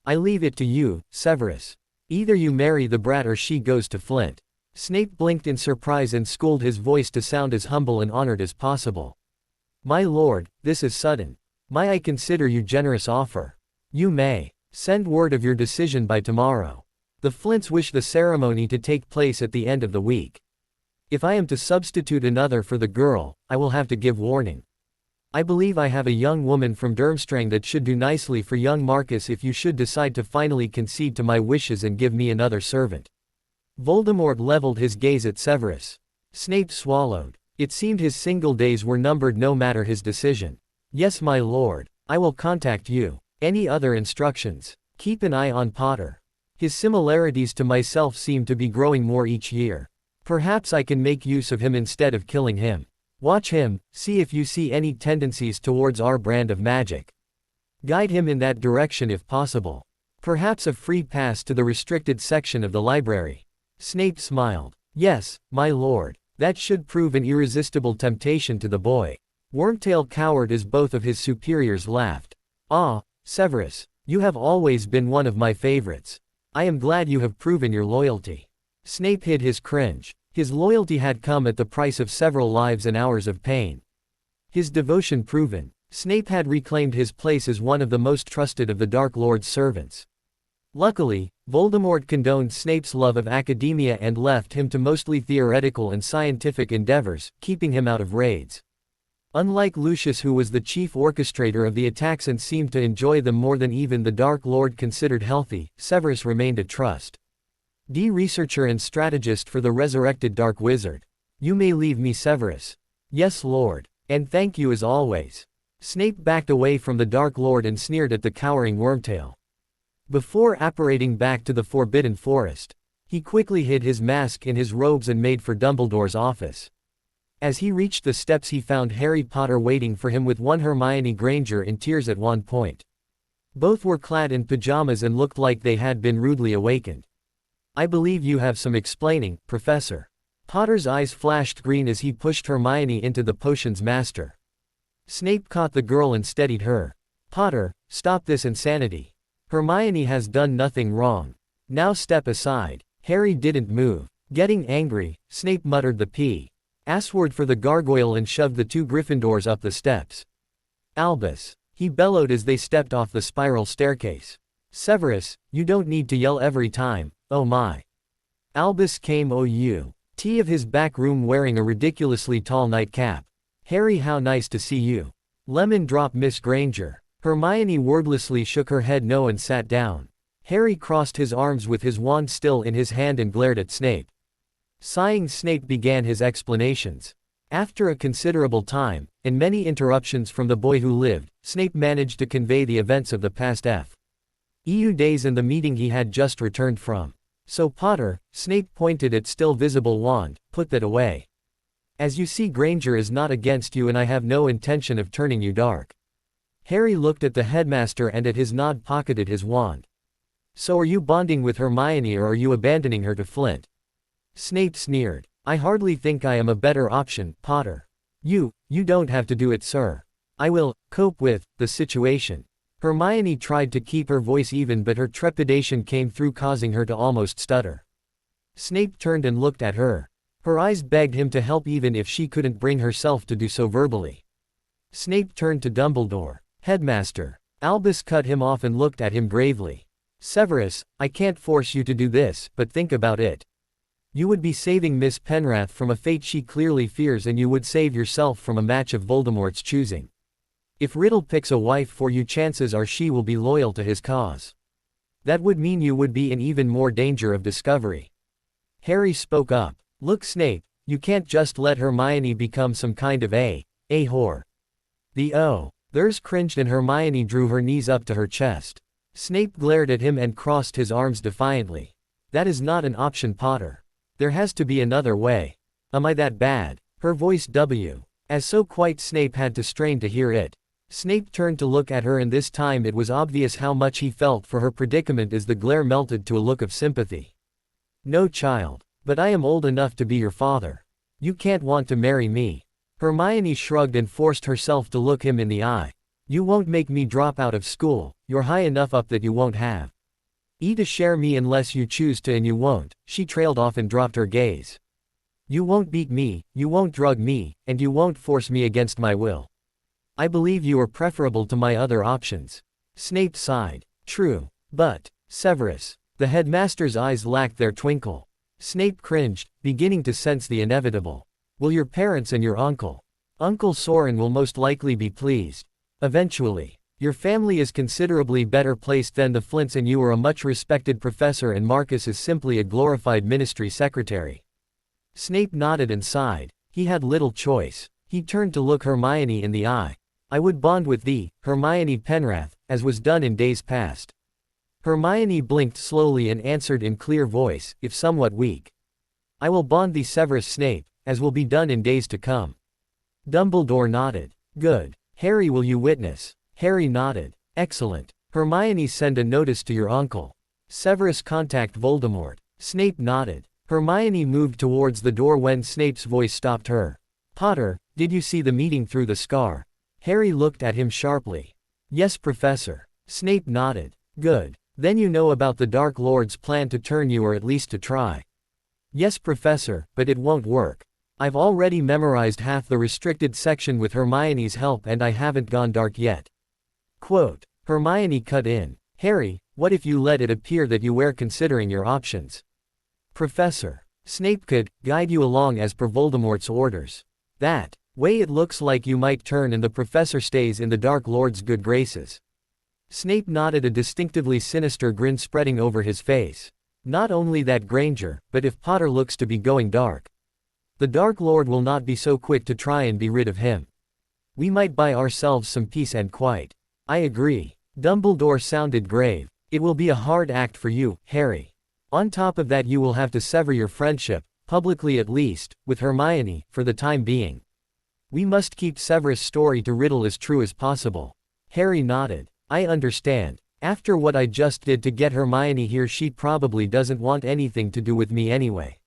I leave it to you, Severus. Either you marry the brat or she goes to Flint. Snape blinked in surprise and schooled his voice to sound as humble and honored as possible. My lord, this is sudden. May I consider your generous offer? You may. Send word of your decision by tomorrow. The Flints wish the ceremony to take place at the end of the week. If I am to substitute another for the girl, I will have to give warning. I believe I have a young woman from Durmstrang that should do nicely for young Marcus if you should decide to finally concede to my wishes and give me another servant. Voldemort leveled his gaze at Severus. Snape swallowed. It seemed his single days were numbered no matter his decision. Yes, my lord. I will contact you. Any other instructions? Keep an eye on Potter. His similarities to myself seem to be growing more each year. Perhaps I can make use of him instead of killing him. Watch him, see if you see any tendencies towards our brand of magic. Guide him in that direction if possible. Perhaps a free pass to the restricted section of the library. Snape smiled. Yes, my lord. That should prove an irresistible temptation to the boy. Wormtail cowered as both of his superiors laughed. Ah, Severus, you have always been one of my favorites. I am glad you have proven your loyalty. Snape hid his cringe. His loyalty had come at the price of several lives and hours of pain. His devotion proven, Snape had reclaimed his place as one of the most trusted of the Dark Lord's servants. Luckily, Voldemort condoned Snape's love of academia and left him to mostly theoretical and scientific endeavors, keeping him out of raids. Unlike Lucius, who was the chief orchestrator of the attacks and seemed to enjoy them more than even the Dark Lord considered healthy, Severus remained a trust. Researcher and strategist for the resurrected Dark Wizard. You may leave me, Severus. Yes, Lord. And thank you as always. Snape backed away from the Dark Lord and sneered at the cowering Wormtail. Before apparating back to the Forbidden Forest, he quickly hid his mask in his robes and made for Dumbledore's office. As he reached the steps he found Harry Potter waiting for him with one Hermione Granger in tears at one point. Both were clad in pajamas and looked like they had been rudely awakened. I believe you have some explaining, Professor. Potter's eyes flashed green as he pushed Hermione into the potion's master. Snape caught the girl and steadied her. Potter, stop this insanity. Hermione has done nothing wrong. Now step aside. Harry didn't move. Getting angry, Snape muttered the P-word for the gargoyle and shoved the two Gryffindors up the steps. Albus, he bellowed as they stepped off the spiral staircase. Severus, you don't need to yell every time, oh my. Albus came out of his back room wearing a ridiculously tall nightcap. Harry, how nice to see you. Lemon drop Miss Granger. Hermione wordlessly shook her head no and sat down. Harry crossed his arms with his wand still in his hand and glared at Snape. Sighing, Snape began his explanations. After a considerable time, and many interruptions from the boy who lived, Snape managed to convey the events of the past few days and the meeting he had just returned from. So Potter, Snape pointed at still visible wand, put that away. As you see, Granger is not against you and I have no intention of turning you dark. Harry looked at the headmaster and at his nod pocketed his wand. So are you bonding with Hermione or are you abandoning her to Flint? Snape sneered. I hardly think I am a better option, Potter. You don't have to do it, sir. I will cope with the situation. Hermione tried to keep her voice even but her trepidation came through causing her to almost stutter. Snape turned and looked at her. Her eyes begged him to help even if she couldn't bring herself to do so verbally. Snape turned to Dumbledore. Headmaster. Albus cut him off and looked at him gravely. Severus, I can't force you to do this, but think about it. You would be saving Miss Penrath from a fate she clearly fears and you would save yourself from a match of Voldemort's choosing. If Riddle picks a wife for you, chances are she will be loyal to his cause. That would mean you would be in even more danger of discovery. Harry spoke up. Look, Snape, you can't just let Hermione become some kind of a whore. There's cringed and Hermione drew her knees up to her chest. Snape glared at him and crossed his arms defiantly. That is not an option, Potter. There has to be another way. Am I that bad? Her voice as so quite Snape had to strain to hear it. Snape turned to look at her and this time it was obvious how much he felt for her predicament as the glare melted to a look of sympathy. No, child. But I am old enough to be your father. You can't want to marry me. Hermione shrugged and forced herself to look him in the eye. You won't make me drop out of school, you're high enough up that you won't have to share me unless you choose to and you won't. She trailed off and dropped her gaze. You won't beat me, you won't drug me, and you won't force me against my will. I believe you are preferable to my other options. Snape sighed. True. But, Severus. The headmaster's eyes lacked their twinkle. Snape cringed, beginning to sense the inevitable. Will your parents and your uncle Soren will most likely be pleased. Eventually. Your family is considerably better placed than the Flints and you are a much respected professor and Marcus is simply a glorified ministry secretary. Snape nodded and sighed. He had little choice. He turned to look Hermione in the eye. I would bond with thee, Hermione Penrath, as was done in days past. Hermione blinked slowly and answered in clear voice, if somewhat weak. I will bond thee Severus Snape, as will be done in days to come. Dumbledore nodded. Good. Harry, will you witness? Harry nodded. Excellent. Hermione, send a notice to your uncle. Severus contact Voldemort. Snape nodded. Hermione moved towards the door when Snape's voice stopped her. Potter, did you see the meeting through the scar? Harry looked at him sharply. Yes, Professor. Snape nodded. Good. Then you know about the Dark Lord's plan to turn you or at least to try. Yes, Professor, but it won't work. I've already memorized half the restricted section with Hermione's help and I haven't gone dark yet. Quote. Hermione cut in. Harry, what if you let it appear that you were considering your options? Professor. Snape could guide you along as per Voldemort's orders. That way it looks like you might turn and the professor stays in the Dark Lord's good graces. Snape nodded, a distinctively sinister grin spreading over his face. Not only that, Granger, but if Potter looks to be going dark. The Dark Lord will not be so quick to try and be rid of him. We might buy ourselves some peace and quiet. I agree. Dumbledore sounded grave. It will be a hard act for you, Harry. On top of that, you will have to sever your friendship, publicly at least, with Hermione, for the time being. We must keep Severus' story to Riddle as true as possible. Harry nodded. I understand. After what I just did to get Hermione here, she probably doesn't want anything to do with me anyway.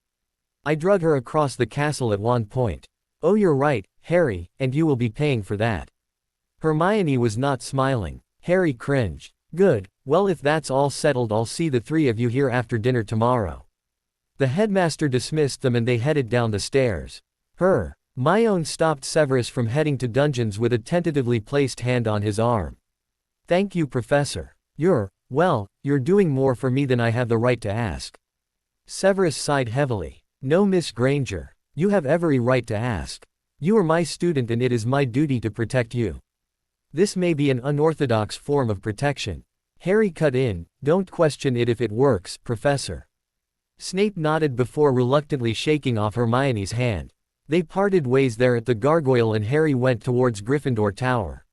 I drug her across the castle at one point. Oh, you're right, Harry, and you will be paying for that. Hermione was not smiling. Harry cringed. Good, well, if that's all settled, I'll see the three of you here after dinner tomorrow. The headmaster dismissed them and they headed down the stairs. Hermione stopped Severus from heading to dungeons with a tentatively placed hand on his arm. Thank you, Professor. You're doing more for me than I have the right to ask. Severus sighed heavily. No, Miss Granger. You have every right to ask. You are my student and it is my duty to protect you. This may be an unorthodox form of protection. Harry cut in, don't question it if it works, Professor. Snape nodded before reluctantly shaking off Hermione's hand. They parted ways there at the gargoyle and Harry went towards Gryffindor Tower.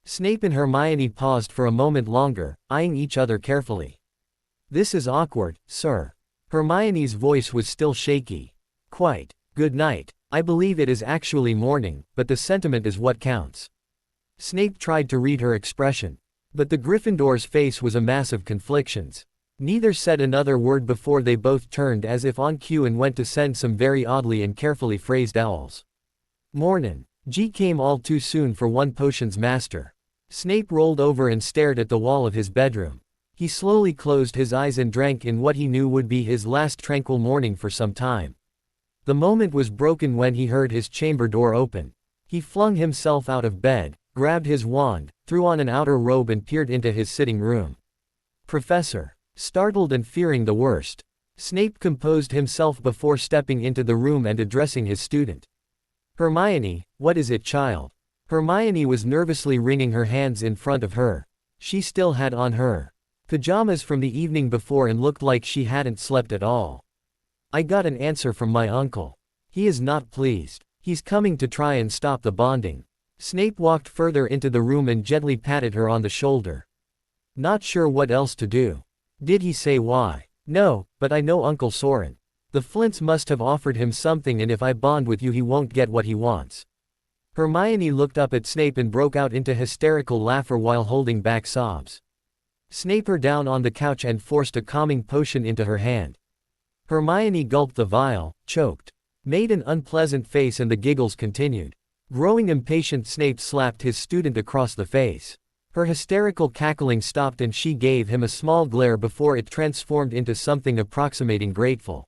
Snape and Hermione paused for a moment longer, eyeing each other carefully. This is awkward, sir. Hermione's voice was still shaky. Quite. Good night. I believe it is actually morning, but the sentiment is what counts. Snape tried to read her expression. But the Gryffindor's face was a mass of conflictions. Neither said another word before they both turned as if on cue and went to send some very oddly and carefully phrased owls. Mornin'. G came all too soon for one potion's master. Snape rolled over and stared at the wall of his bedroom. He slowly closed his eyes and drank in what he knew would be his last tranquil morning for some time. The moment was broken when he heard his chamber door open. He flung himself out of bed, grabbed his wand, threw on an outer robe and peered into his sitting room. Professor. Startled and fearing the worst, Snape composed himself before stepping into the room and addressing his student. Hermione, what is it, child? Hermione was nervously wringing her hands in front of her. She still had on her pajamas from the evening before and looked like she hadn't slept at all. I got an answer from my uncle. He is not pleased. He's coming to try and stop the bonding. Snape walked further into the room and gently patted her on the shoulder. Not sure what else to do. Did he say why? No, but I know Uncle Soren. The Flints must have offered him something, and if I bond with you he won't get what he wants. Hermione looked up at Snape and broke out into hysterical laughter while holding back sobs. Snape her down on the couch and forced a calming potion into her hand. Hermione gulped the vial, choked, made an unpleasant face, and the giggles continued. Growing impatient, Snape slapped his student across the face. Her hysterical cackling stopped and she gave him a small glare before it transformed into something approximating grateful.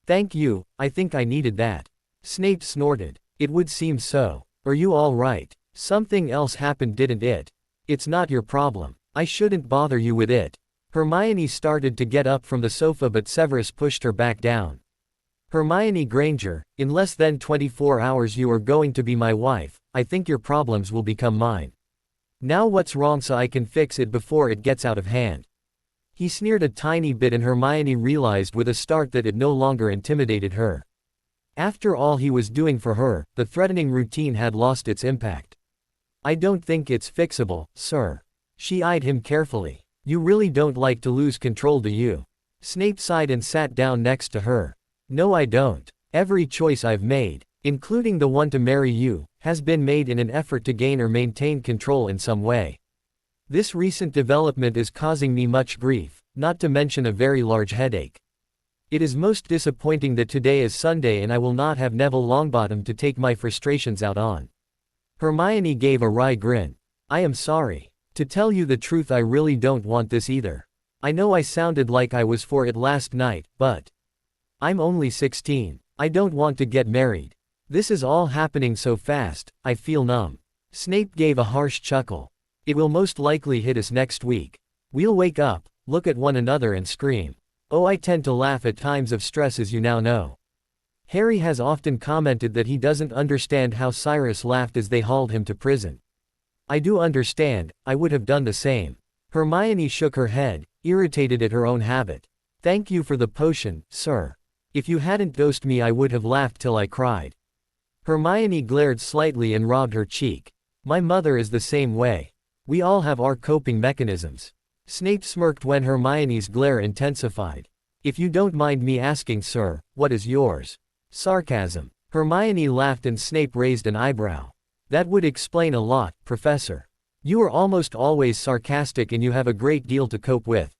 Thank you, I think I needed that. Snape snorted. It would seem so. Are you all right? Something else happened, didn't it? It's not your problem. I shouldn't bother you with it. Hermione started to get up from the sofa, but Severus pushed her back down. Hermione Granger, in less than 24 hours you are going to be my wife. I think your problems will become mine. Now what's wrong, so I can fix it before it gets out of hand. He sneered a tiny bit and Hermione realized with a start that it no longer intimidated her. After all he was doing for her, the threatening routine had lost its impact. I don't think it's fixable, sir. She eyed him carefully. You really don't like to lose control, do you? Snape sighed and sat down next to her. No, I don't. Every choice I've made, including the one to marry you, has been made in an effort to gain or maintain control in some way. This recent development is causing me much grief, not to mention a very large headache. It is most disappointing that today is Sunday and I will not have Neville Longbottom to take my frustrations out on. Hermione gave a wry grin. I am sorry. To tell you the truth, I really don't want this either. I know I sounded like I was for it last night, but I'm only 16. I don't want to get married. This is all happening so fast, I feel numb. Snape gave a harsh chuckle. It will most likely hit us next week. We'll wake up, look at one another and scream. Oh, I tend to laugh at times of stress, as you now know. Harry has often commented that he doesn't understand how Cyrus laughed as they hauled him to prison. I do understand, I would have done the same. Hermione shook her head, irritated at her own habit. Thank you for the potion, sir. If you hadn't dosed me I would have laughed till I cried. Hermione glared slightly and rubbed her cheek. My mother is the same way. We all have our coping mechanisms. Snape smirked when Hermione's glare intensified. If you don't mind me asking, sir, what is yours? Sarcasm. Hermione laughed and Snape raised an eyebrow. That would explain a lot, Professor. You are almost always sarcastic and you have a great deal to cope with.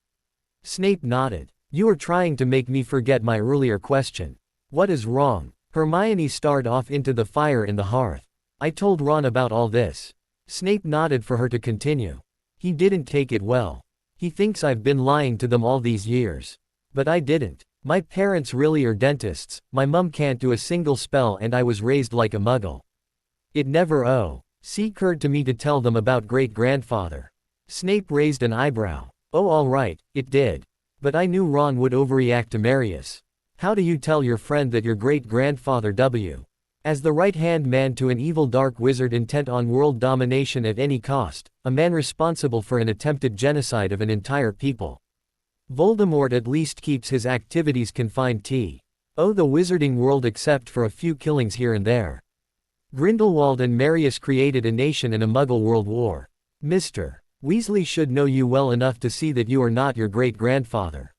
Snape nodded. You are trying to make me forget my earlier question. What is wrong? Hermione stared off into the fire in the hearth. I told Ron about all this. Snape nodded for her to continue. He didn't take it well. He thinks I've been lying to them all these years. But I didn't. My parents really are dentists, my mum can't do a single spell and I was raised like a muggle. It never occurred to me to tell them about great-grandfather. Snape raised an eyebrow. Oh alright, it did. But I knew Ron would overreact to Marius. How do you tell your friend that your great-grandfather as the right-hand man to an evil dark wizard intent on world domination at any cost, a man responsible for an attempted genocide of an entire people? Voldemort at least keeps his activities confined to the wizarding world except for a few killings here and there. Grindelwald and Marius created a nation in a Muggle world war. Mr. Weasley should know you well enough to see that you are not your great-grandfather.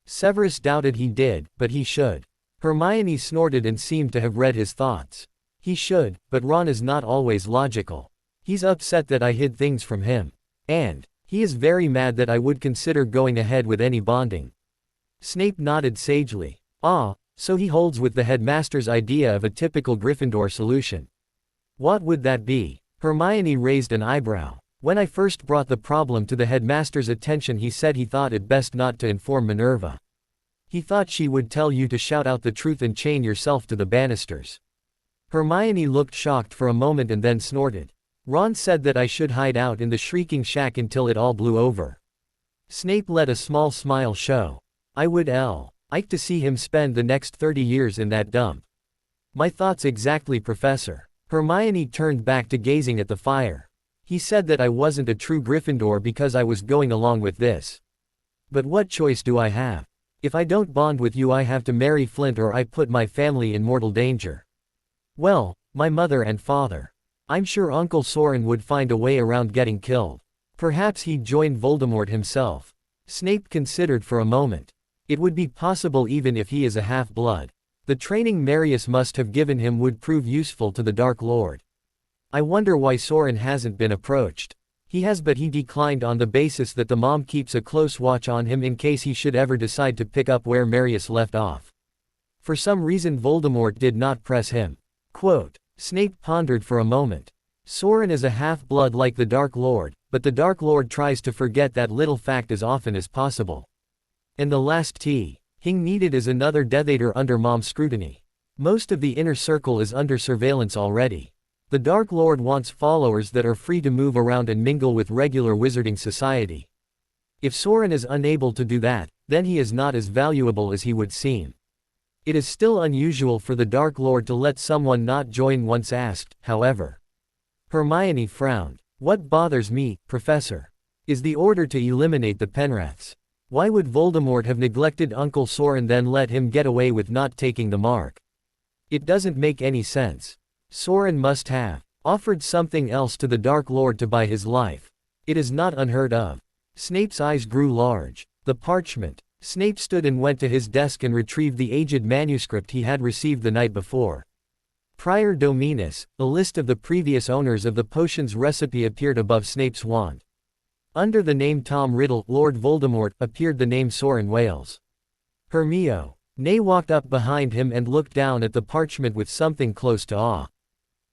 Severus doubted he did, but he should. Hermione snorted and seemed to have read his thoughts. He should, but Ron is not always logical. He's upset that I hid things from him. And he is very mad that I would consider going ahead with any bonding. Snape nodded sagely. Ah, so he holds with the headmaster's idea of a typical Gryffindor solution. What would that be? Hermione raised an eyebrow. When I first brought the problem to the headmaster's attention he said he thought it best not to inform Minerva. He thought she would tell you to shout out the truth and chain yourself to the banisters. Hermione looked shocked for a moment and then snorted. Ron said that I should hide out in the shrieking shack until it all blew over. Snape let a small smile show. I would like to see him spend the next 30 years in that dump. My thoughts exactly, Professor. Hermione turned back to gazing at the fire. He said that I wasn't a true Gryffindor because I was going along with this. But what choice do I have? If I don't bond with you I have to marry Flint or I put my family in mortal danger. Well, my mother and father. I'm sure Uncle Soren would find a way around getting killed. Perhaps he'd join Voldemort himself. Snape considered for a moment. It would be possible even if he is a half-blood. The training Marius must have given him would prove useful to the Dark Lord. I wonder why Soren hasn't been approached. He has, but he declined on the basis that the mom keeps a close watch on him in case he should ever decide to pick up where Marius left off. For some reason Voldemort did not press him. Quote. Snape pondered for a moment. Soren is a half-blood like the Dark Lord, but the Dark Lord tries to forget that little fact as often as possible. And the last thing needed is another Death Eater under mom's scrutiny. Most of the inner circle is under surveillance already. The Dark Lord wants followers that are free to move around and mingle with regular wizarding society. If Soren is unable to do that, then he is not as valuable as he would seem. It is still unusual for the Dark Lord to let someone not join once asked, however. Hermione frowned. What bothers me, Professor, is the order to eliminate the Penraths. Why would Voldemort have neglected Uncle Soren then let him get away with not taking the mark? It doesn't make any sense. Soren must have offered something else to the Dark Lord to buy his life. It is not unheard of. Snape's eyes grew large. The parchment. Snape stood and went to his desk and retrieved the aged manuscript he had received the night before. Prior Dominus, a list of the previous owners of the potion's recipe appeared above Snape's wand. Under the name Tom Riddle, Lord Voldemort, appeared the name Soren Wales. Hermione walked up behind him and looked down at the parchment with something close to awe.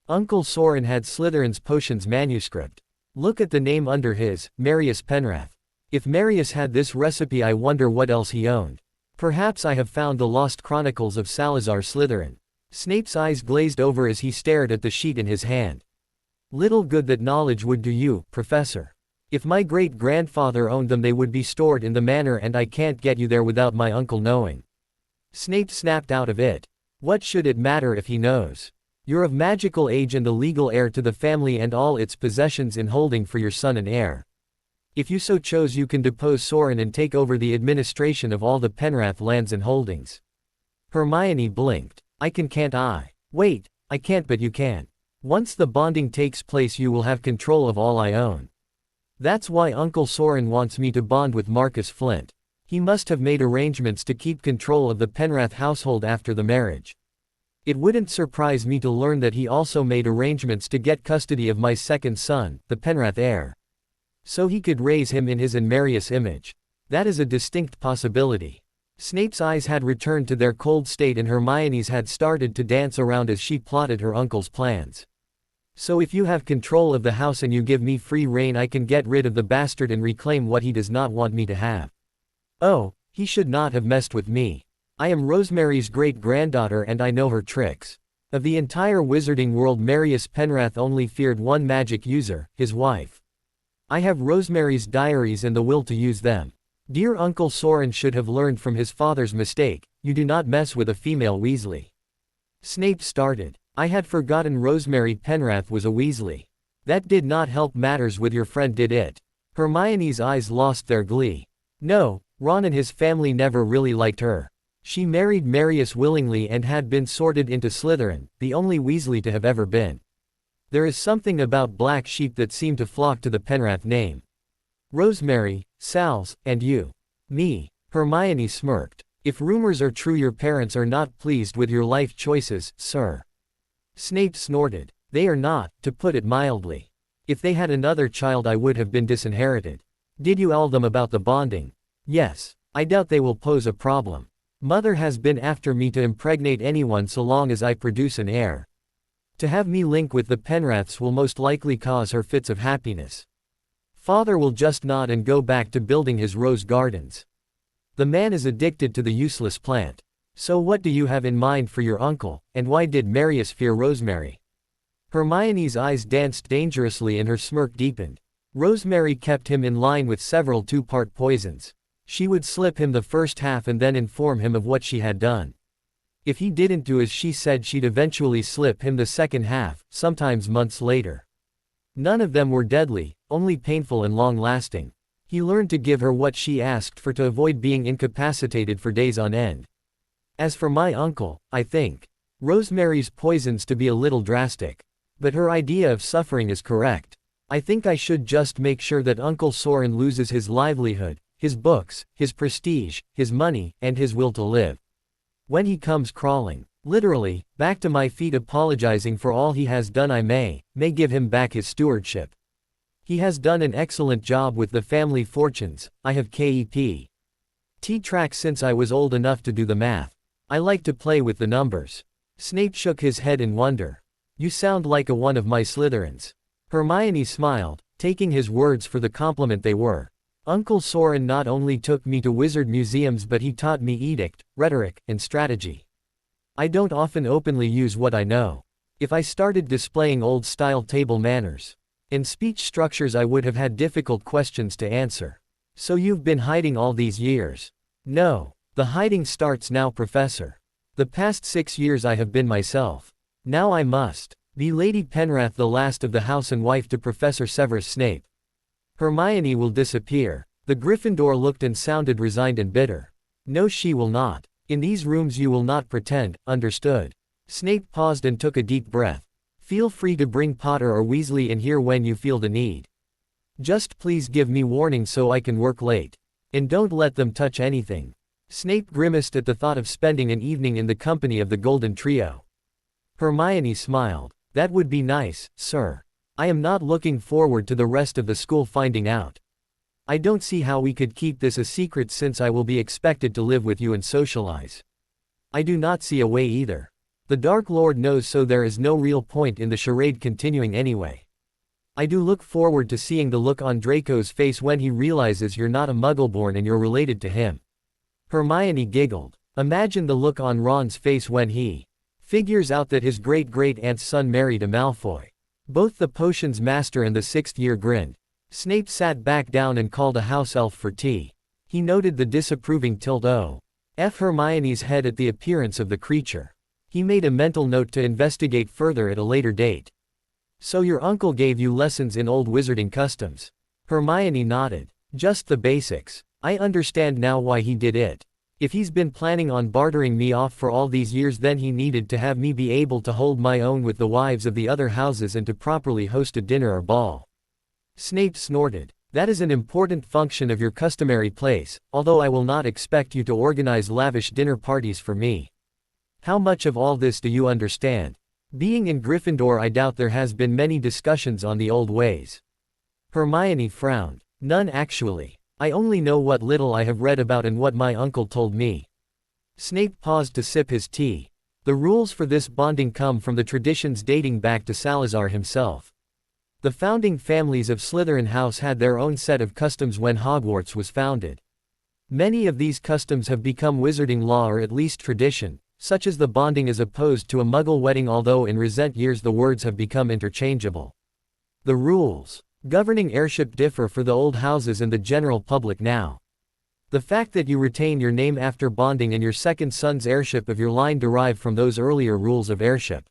Uncle Soren had Slytherin's potion's manuscript. Look at the name under his, Marius Penrath. If Marius had this recipe I wonder what else he owned. Perhaps I have found the lost chronicles of Salazar Slytherin. Snape's eyes glazed over as he stared at the sheet in his hand. Little good that knowledge would do you, Professor. If my great-grandfather owned them they would be stored in the manor and I can't get you there without my uncle knowing. Snape snapped out of it. What should it matter if he knows? You're of magical age and the legal heir to the family and all its possessions in holding for your son and heir. If you so chose you can depose Soren and take over the administration of all the Penrath lands and holdings. Hermione blinked. I can't I? Wait, I can't but you can. Once the bonding takes place you will have control of all I own. That's why Uncle Soren wants me to bond with Marcus Flint. He must have made arrangements to keep control of the Penrath household after the marriage. It wouldn't surprise me to learn that he also made arrangements to get custody of my second son, the Penrath heir. So he could raise him in his and Marius' image. That is a distinct possibility. Snape's eyes had returned to their cold state and Hermione's had started to dance around as she plotted her uncle's plans. So if you have control of the house and you give me free rein, I can get rid of the bastard and reclaim what he does not want me to have. Oh, he should not have messed with me. I am Rosemary's great-granddaughter and I know her tricks. Of the entire wizarding world, Marius Penrath only feared one magic user, his wife. I have Rosemary's diaries and the will to use them. Dear Uncle Soren should have learned from his father's mistake, you do not mess with a female Weasley. Snape started. I had forgotten Rosemary Penrath was a Weasley. That did not help matters with your friend, did it? Hermione's eyes lost their glee. No, Ron and his family never really liked her. She married Marius willingly and had been sorted into Slytherin, the only Weasley to have ever been. There is something about black sheep that seem to flock to the Penrath name. Rosemary, Sal's, and you. Me. Hermione smirked. If rumors are true, your parents are not pleased with your life choices, sir. Snape snorted. They are not, to put it mildly. If they had another child I would have been disinherited. Did you tell them about the bonding? Yes. I doubt they will pose a problem. Mother has been after me to impregnate anyone so long as I produce an heir. To have me link with the Penraths will most likely cause her fits of happiness. Father will just nod and go back to building his rose gardens. The man is addicted to the useless plant. So what do you have in mind for your uncle, and why did Marius fear Rosemary? Hermione's eyes danced dangerously and her smirk deepened. Rosemary kept him in line with several two-part poisons. She would slip him the first half and then inform him of what she had done. If he didn't do as she said, she'd eventually slip him the second half, sometimes months later. None of them were deadly, only painful and long-lasting. He learned to give her what she asked for to avoid being incapacitated for days on end. As for my uncle, I think Rosemary's poisons to be a little drastic. But her idea of suffering is correct. I think I should just make sure that Uncle Soren loses his livelihood, his books, his prestige, his money, and his will to live. When he comes crawling, literally, back to my feet apologizing for all he has done, I may give him back his stewardship. He has done an excellent job with the family fortunes. I have kept track since I was old enough to do the math. I like to play with the numbers. Snape shook his head in wonder. You sound like one of my Slytherins. Hermione smiled, taking his words for the compliment they were. Uncle Soren not only took me to wizard museums but he taught me edict, rhetoric, and strategy. I don't often openly use what I know. If I started displaying old-style table manners and speech structures, I would have had difficult questions to answer. So you've been hiding all these years? No. The hiding starts now, Professor. The past 6 years I have been myself. Now I must be Lady Penrath, the last of the house and wife to Professor Severus Snape. Hermione will disappear. The Gryffindor looked and sounded resigned and bitter. No, she will not. In these rooms you will not pretend, understood? Snape paused and took a deep breath. Feel free to bring Potter or Weasley in here when you feel the need. Just please give me warning so I can work late. And don't let them touch anything. Snape grimaced at the thought of spending an evening in the company of the Golden Trio. Hermione smiled. That would be nice, sir. I am not looking forward to the rest of the school finding out. I don't see how we could keep this a secret since I will be expected to live with you and socialize. I do not see a way either. The Dark Lord knows, so there is no real point in the charade continuing anyway. I do look forward to seeing the look on Draco's face when he realizes you're not a Muggleborn and you're related to him. Hermione giggled. Imagine the look on Ron's face when he figures out that his great-great-aunt's son married a Malfoy. Both the potions master and the sixth year grinned. Snape sat back down and called a house elf for tea. He noted the disapproving tilt of Hermione's head at the appearance of the creature. He made a mental note to investigate further at a later date. So your uncle gave you lessons in old wizarding customs? Hermione nodded. Just the basics. I understand now why he did it. If he's been planning on bartering me off for all these years, then he needed to have me be able to hold my own with the wives of the other houses and to properly host a dinner or ball. Snape snorted. That is an important function of your customary place, although I will not expect you to organize lavish dinner parties for me. How much of all this do you understand? Being in Gryffindor, I doubt there has been many discussions on the old ways. Hermione frowned. None actually. I only know what little I have read about and what my uncle told me. Snape paused to sip his tea. The rules for this bonding come from the traditions dating back to Salazar himself. The founding families of Slytherin House had their own set of customs when Hogwarts was founded. Many of these customs have become wizarding law, or at least tradition, such as the bonding as opposed to a Muggle wedding, although in recent years the words have become interchangeable. The rules governing heirship differ for the old houses and the general public now. The fact that you retain your name after bonding and your second son's heirship of your line derive from those earlier rules of heirship.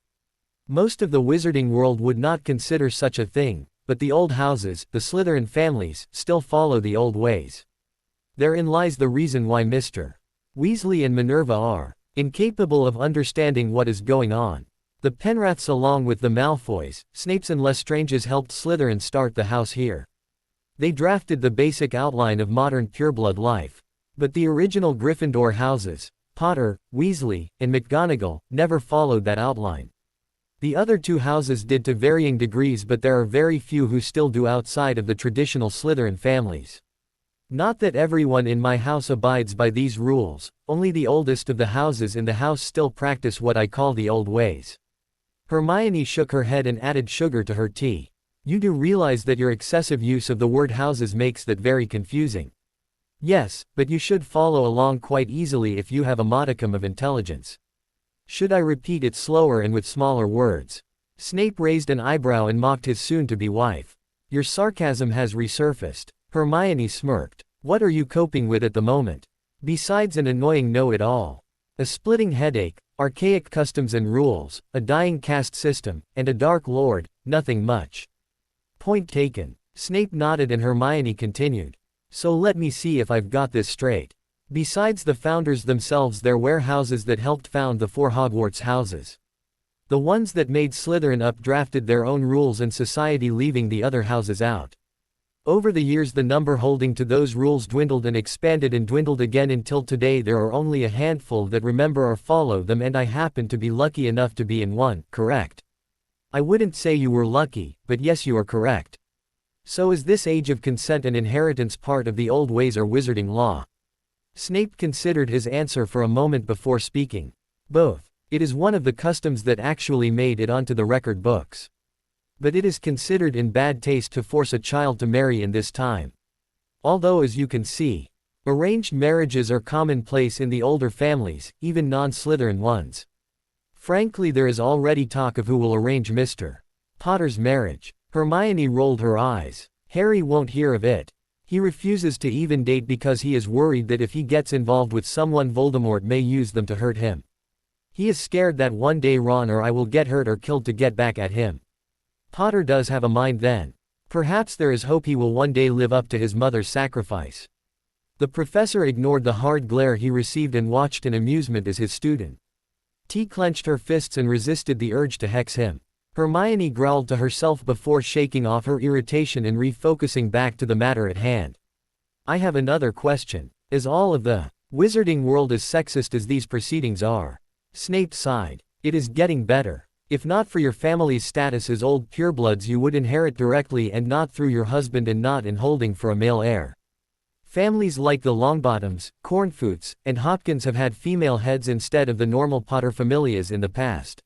Most of the wizarding world would not consider such a thing, but the old houses, the Slytherin families, still follow the old ways. Therein lies the reason why Mr. Weasley and Minerva are incapable of understanding what is going on. The Penraths along with the Malfoys, Snapes and Lestranges helped Slytherin start the house here. They drafted the basic outline of modern pureblood life. But the original Gryffindor houses, Potter, Weasley, and McGonagall, never followed that outline. The other two houses did to varying degrees, but there are very few who still do outside of the traditional Slytherin families. Not that everyone in my house abides by these rules, only the oldest of the houses in the house still practice what I call the old ways. Hermione shook her head and added sugar to her tea. You do realize that your excessive use of the word houses makes that very confusing. Yes, but you should follow along quite easily if you have a modicum of intelligence. Should I repeat it slower and with smaller words? Snape raised an eyebrow and mocked his soon-to-be wife. Your sarcasm has resurfaced. Hermione smirked. What are you coping with at the moment? Besides an annoying know-it-all. A splitting headache, archaic customs and rules, a dying caste system, and a dark lord, nothing much. Point taken. Snape nodded and Hermione continued. So let me see if I've got this straight. Besides the founders themselves, there were houses that helped found the 4 Hogwarts houses. The ones that made Slytherin up drafted their own rules and society, leaving the other houses out. Over the years the number holding to those rules dwindled and expanded and dwindled again until today there are only a handful that remember or follow them, and I happen to be lucky enough to be in one, correct? I wouldn't say you were lucky, but yes, you are correct. So is this age of consent and inheritance part of the old ways or wizarding law? Snape considered his answer for a moment before speaking. Both. It is one of the customs that actually made it onto the record books. But it is considered in bad taste to force a child to marry in this time. Although, as you can see, arranged marriages are commonplace in the older families, even non-Slytherin ones. Frankly, there is already talk of who will arrange Mr. Potter's marriage. Hermione rolled her eyes. Harry won't hear of it. He refuses to even date because he is worried that if he gets involved with someone, Voldemort may use them to hurt him. He is scared that one day Ron or I will get hurt or killed to get back at him. Potter does have a mind then. Perhaps there is hope he will one day live up to his mother's sacrifice. The professor ignored the hard glare he received and watched in amusement as his student T clenched her fists and resisted the urge to hex him. Hermione growled to herself before shaking off her irritation and refocusing back to the matter at hand. I have another question. Is all of the wizarding world as sexist as these proceedings are? Snape sighed. It is getting better. If not for your family's status as old purebloods, you would inherit directly and not through your husband and not in holding for a male heir. Families like the Longbottoms, Cornfoots, and Hopkins have had female heads instead of the normal paterfamilias in the past.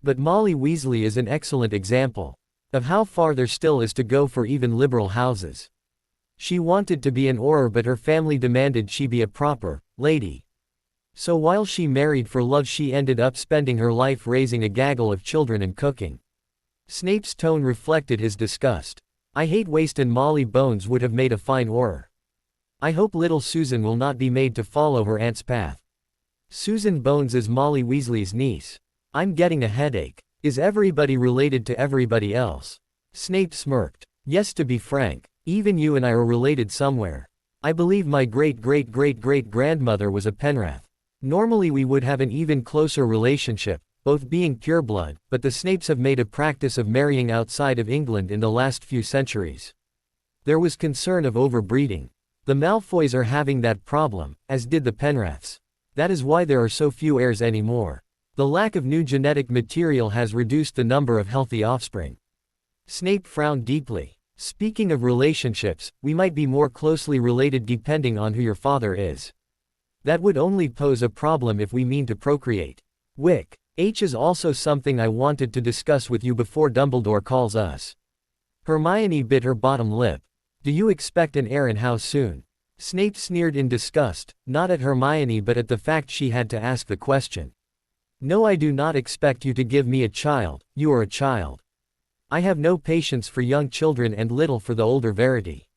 But Molly Weasley is an excellent example of how far there still is to go for even liberal houses. She wanted to be an Auror, but her family demanded she be a proper lady. So while she married for love, she ended up spending her life raising a gaggle of children and cooking. Snape's tone reflected his disgust. I hate waste, and Molly Bones would have made a fine Auror. I hope little Susan will not be made to follow her aunt's path. Susan Bones is Molly Weasley's niece. I'm getting a headache. Is everybody related to everybody else? Snape smirked. Yes, to be frank, even you and I are related somewhere. I believe my great-great-great-great-grandmother was a Penrith. Normally we would have an even closer relationship, both being pureblood, but the Snapes have made a practice of marrying outside of England in the last few centuries. There was concern of overbreeding. The Malfoys are having that problem, as did the Penriths. That is why there are so few heirs anymore. The lack of new genetic material has reduced the number of healthy offspring. Snape frowned deeply. Speaking of relationships, we might be more closely related depending on who your father is. That would only pose a problem if we mean to procreate. Wick. Is also something I wanted to discuss with you before Dumbledore calls us. Hermione bit her bottom lip. Do you expect an heir and how soon? Snape sneered in disgust, not at Hermione but at the fact she had to ask the question. No, I do not expect you to give me a child, you are a child. I have no patience for young children and little for the older Verity.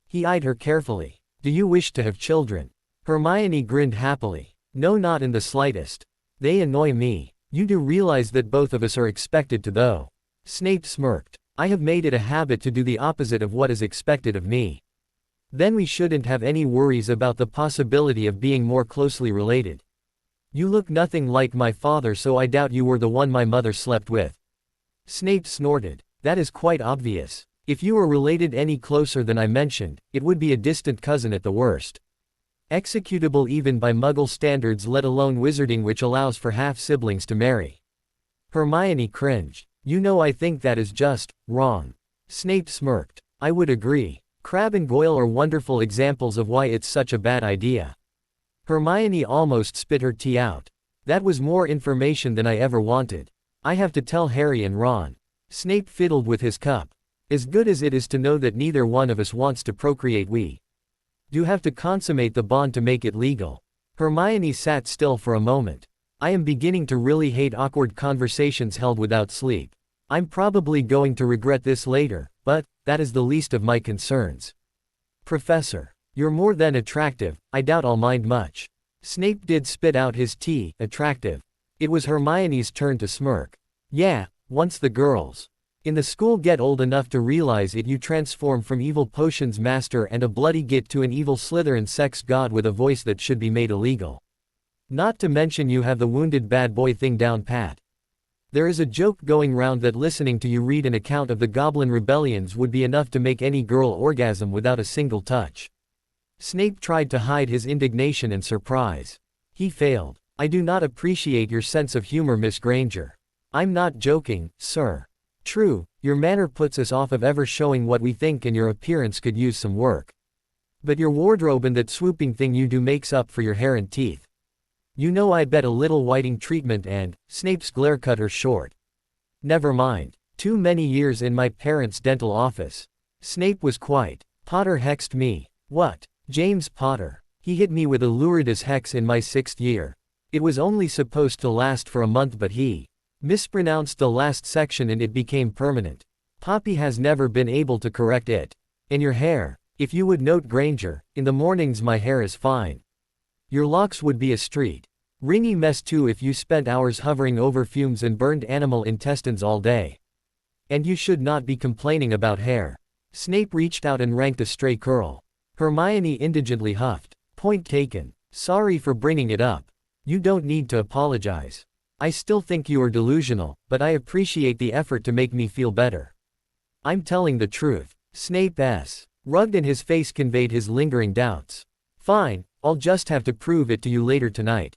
He eyed her carefully. Do you wish to have children? Hermione grinned happily. No, not in the slightest. They annoy me. You do realize that both of us are expected to though. Snape smirked. I have made it a habit to do the opposite of what is expected of me. Then we shouldn't have any worries about the possibility of being more closely related. You look nothing like my father, so I doubt you were the one my mother slept with. Snape snorted. That is quite obvious. If you were related any closer than I mentioned, it would be a distant cousin at the worst. Executable even by Muggle standards, let alone wizarding, which allows for half-siblings to marry. Hermione cringed. You know, I think that is just wrong. Snape smirked. I would agree. Crabbe and Goyle are wonderful examples of why it's such a bad idea. Hermione almost spit her tea out. That was more information than I ever wanted. I have to tell Harry and Ron. Snape fiddled with his cup. As good as it is to know that neither one of us wants to procreate, we do have to consummate the bond to make it legal. Hermione sat still for a moment. I am beginning to really hate awkward conversations held without sleep. I'm probably going to regret this later, but that is the least of my concerns. Professor, you're more than attractive, I doubt I'll mind much. Snape did spit out his tea. Attractive. It was Hermione's turn to smirk. Yeah, once the girls in the school get old enough to realize it, you transform from evil potions master and a bloody git to an evil Slytherin sex god with a voice that should be made illegal. Not to mention you have the wounded bad boy thing down pat. There is a joke going round that listening to you read an account of the Goblin rebellions would be enough to make any girl orgasm without a single touch. Snape tried to hide his indignation and surprise. He failed. I do not appreciate your sense of humor, Miss Granger. I'm not joking, sir. True, your manner puts us off of ever showing what we think and your appearance could use some work. But your wardrobe and that swooping thing you do makes up for your hair and teeth. You know, I bet a little whitening treatment and, Snape's glare cut her short. Never mind. Too many years in my parents' dental office. Snape was quite. Potter hexed me. What? James Potter. He hit me with a luridus hex in my 6th year. It was only supposed to last for a month, but he mispronounced the last section and it became permanent. Poppy has never been able to correct it. And your hair. If you would note, Granger, in the mornings my hair is fine. Your locks would be a street ringy mess too if you spent hours hovering over fumes and burned animal intestines all day. And you should not be complaining about hair. Snape reached out and ranked a stray curl. Hermione indigently huffed. Point taken. Sorry for bringing it up. You don't need to apologize. I still think you are delusional, but I appreciate the effort to make me feel better. I'm telling the truth. Snape's rugged in his face conveyed his lingering doubts. Fine, I'll just have to prove it to you later tonight.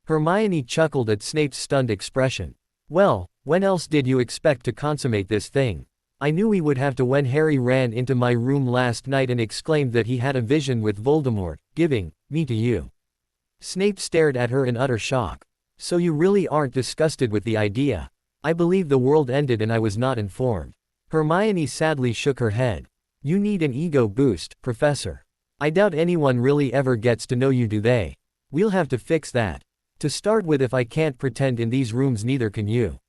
Hermione chuckled at Snape's stunned expression. Well, when else did you expect to consummate this thing? I knew we would have to when Harry ran into my room last night and exclaimed that he had a vision with Voldemort, giving me to you. Snape stared at her in utter shock. So you really aren't disgusted with the idea? I believe the world ended and I was not informed. Hermione sadly shook her head. You need an ego boost, Professor. I doubt anyone really ever gets to know you, do they? We'll have to fix that. To start with, if I can't pretend in these rooms, neither can you.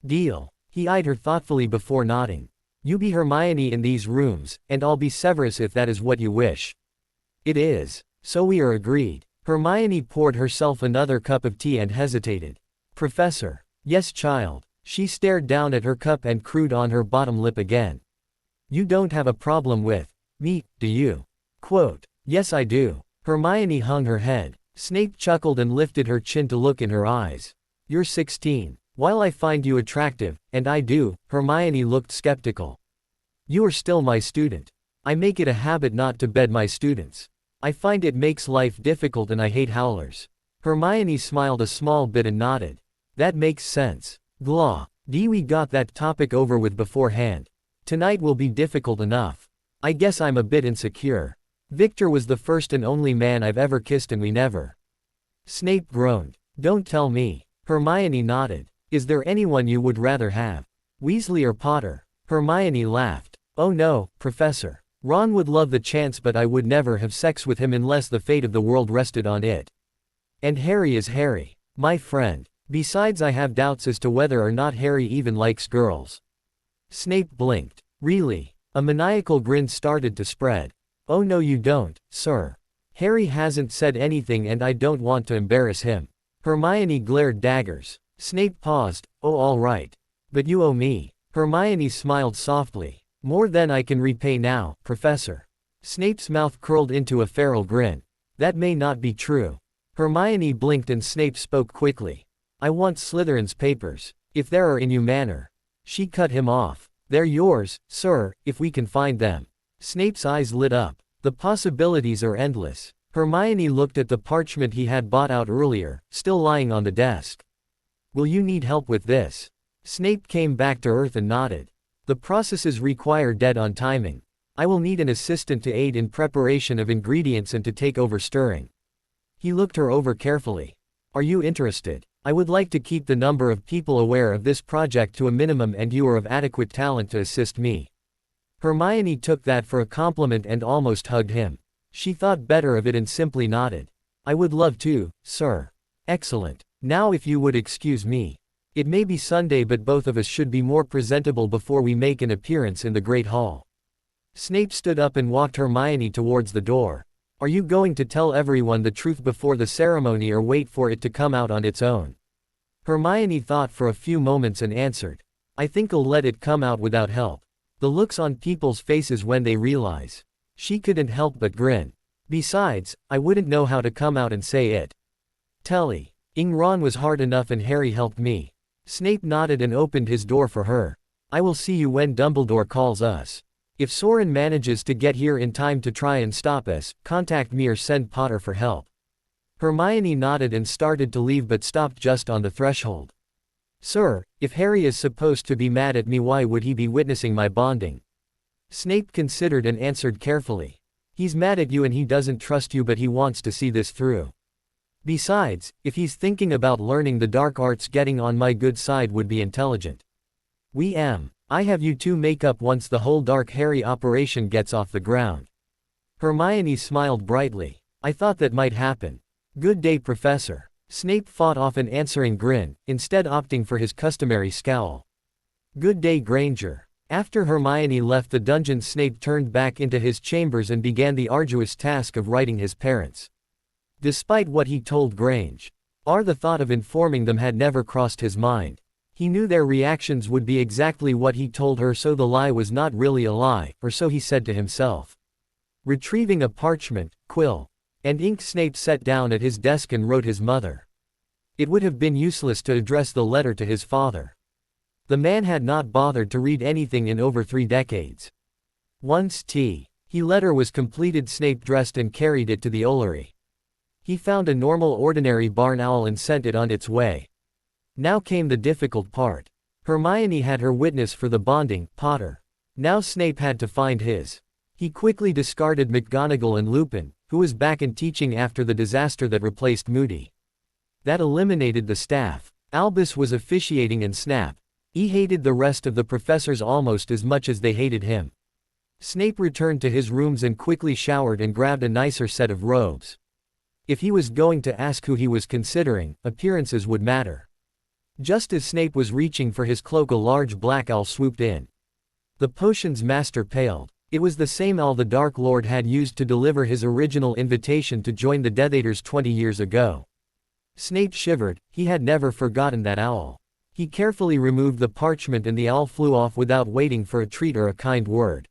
Deal. He eyed her thoughtfully before nodding. You be Hermione in these rooms, and I'll be Severus if that is what you wish. It is. So we are agreed. Hermione poured herself another cup of tea and hesitated. Professor. Yes, child. She stared down at her cup and crewed on her bottom lip again. You don't have a problem with me, do you? Quote. Yes, I do. Hermione hung her head. Snape chuckled and lifted her chin to look in her eyes. You're 16. While I find you attractive, and I do, Hermione looked skeptical. You are still my student. I make it a habit not to bed my students. I find it makes life difficult and I hate howlers. Hermione smiled a small bit and nodded. That makes sense. Blah. We got that topic over with beforehand. Tonight will be difficult enough. I guess I'm a bit insecure. Victor was the first and only man I've ever kissed and we never. Snape groaned. Don't tell me. Hermione nodded. Is there anyone you would rather have? Weasley or Potter? Hermione laughed. Oh no, Professor. Ron would love the chance but I would never have sex with him unless the fate of the world rested on it. And Harry is Harry. My friend. Besides I have doubts as to whether or not Harry even likes girls. Snape blinked. Really? A maniacal grin started to spread. Oh no you don't, sir. Harry hasn't said anything and I don't want to embarrass him. Hermione glared daggers. Snape paused. Oh all right. But you owe me. Hermione smiled softly. More than I can repay now, Professor. Snape's mouth curled into a feral grin. That may not be true. Hermione blinked and Snape spoke quickly. I want Slytherin's papers. If there are in you manner. She cut him off. They're yours, sir, if we can find them. Snape's eyes lit up. The possibilities are endless. Hermione looked at the parchment he had bought out earlier, still lying on the desk. Will you need help with this? Snape came back to earth and nodded. The processes require dead-on timing. I will need an assistant to aid in preparation of ingredients and to take over stirring. He looked her over carefully. Are you interested? I would like to keep the number of people aware of this project to a minimum and you are of adequate talent to assist me. Hermione took that for a compliment and almost hugged him. She thought better of it and simply nodded. I would love to, sir. Excellent. Now if you would excuse me. It may be Sunday but both of us should be more presentable before we make an appearance in the Great Hall. Snape stood up and walked Hermione towards the door. Are you going to tell everyone the truth before the ceremony or wait for it to come out on its own? Hermione thought for a few moments and answered. I think I'll let it come out without help. The looks on people's faces when they realize. She couldn't help but grin. Besides, I wouldn't know how to come out and say it. Telly. Ron was hard enough and Harry helped me. Snape nodded and opened his door for her. I will see you when Dumbledore calls us. If Soren manages to get here in time to try and stop us, contact me or send Potter for help. Hermione nodded and started to leave but stopped just on the threshold. Sir, if Harry is supposed to be mad at me why would he be witnessing my bonding? Snape considered and answered carefully. He's mad at you and he doesn't trust you but he wants to see this through. Besides, if he's thinking about learning the dark arts getting on my good side would be intelligent. I have you two make up once the whole Dark Harry operation gets off the ground. Hermione smiled brightly. I thought that might happen. Good day, Professor. Snape fought off an answering grin, instead opting for his customary scowl. Good day, Granger. After Hermione left the dungeon, Snape turned back into his chambers and began the arduous task of writing his parents. Despite what he told Granger, the thought of informing them had never crossed his mind. He knew their reactions would be exactly what he told her, so the lie was not really a lie, or so he said to himself. Retrieving a parchment, quill, and ink, Snape sat down at his desk and wrote his mother. It would have been useless to address the letter to his father. The man had not bothered to read anything in over 3 decades. Once the letter was completed, Snape dressed and carried it to the Ollery. He found a normal ordinary barn owl and sent it on its way. Now came the difficult part. Hermione had her witness for the bonding, Potter. Now Snape had to find his. He quickly discarded McGonagall and Lupin, who was back in teaching after the disaster that replaced Moody. That eliminated the staff. Albus was officiating and Snap. He hated the rest of the professors almost as much as they hated him. Snape returned to his rooms and quickly showered and grabbed a nicer set of robes. If he was going to ask who he was considering, appearances would matter. Just as Snape was reaching for his cloak, a large black owl swooped in. The potion's master paled. It was the same owl the Dark Lord had used to deliver his original invitation to join the Death Eaters 20 years ago. Snape shivered. He had never forgotten that owl. He carefully removed the parchment and the owl flew off without waiting for a treat or a kind word.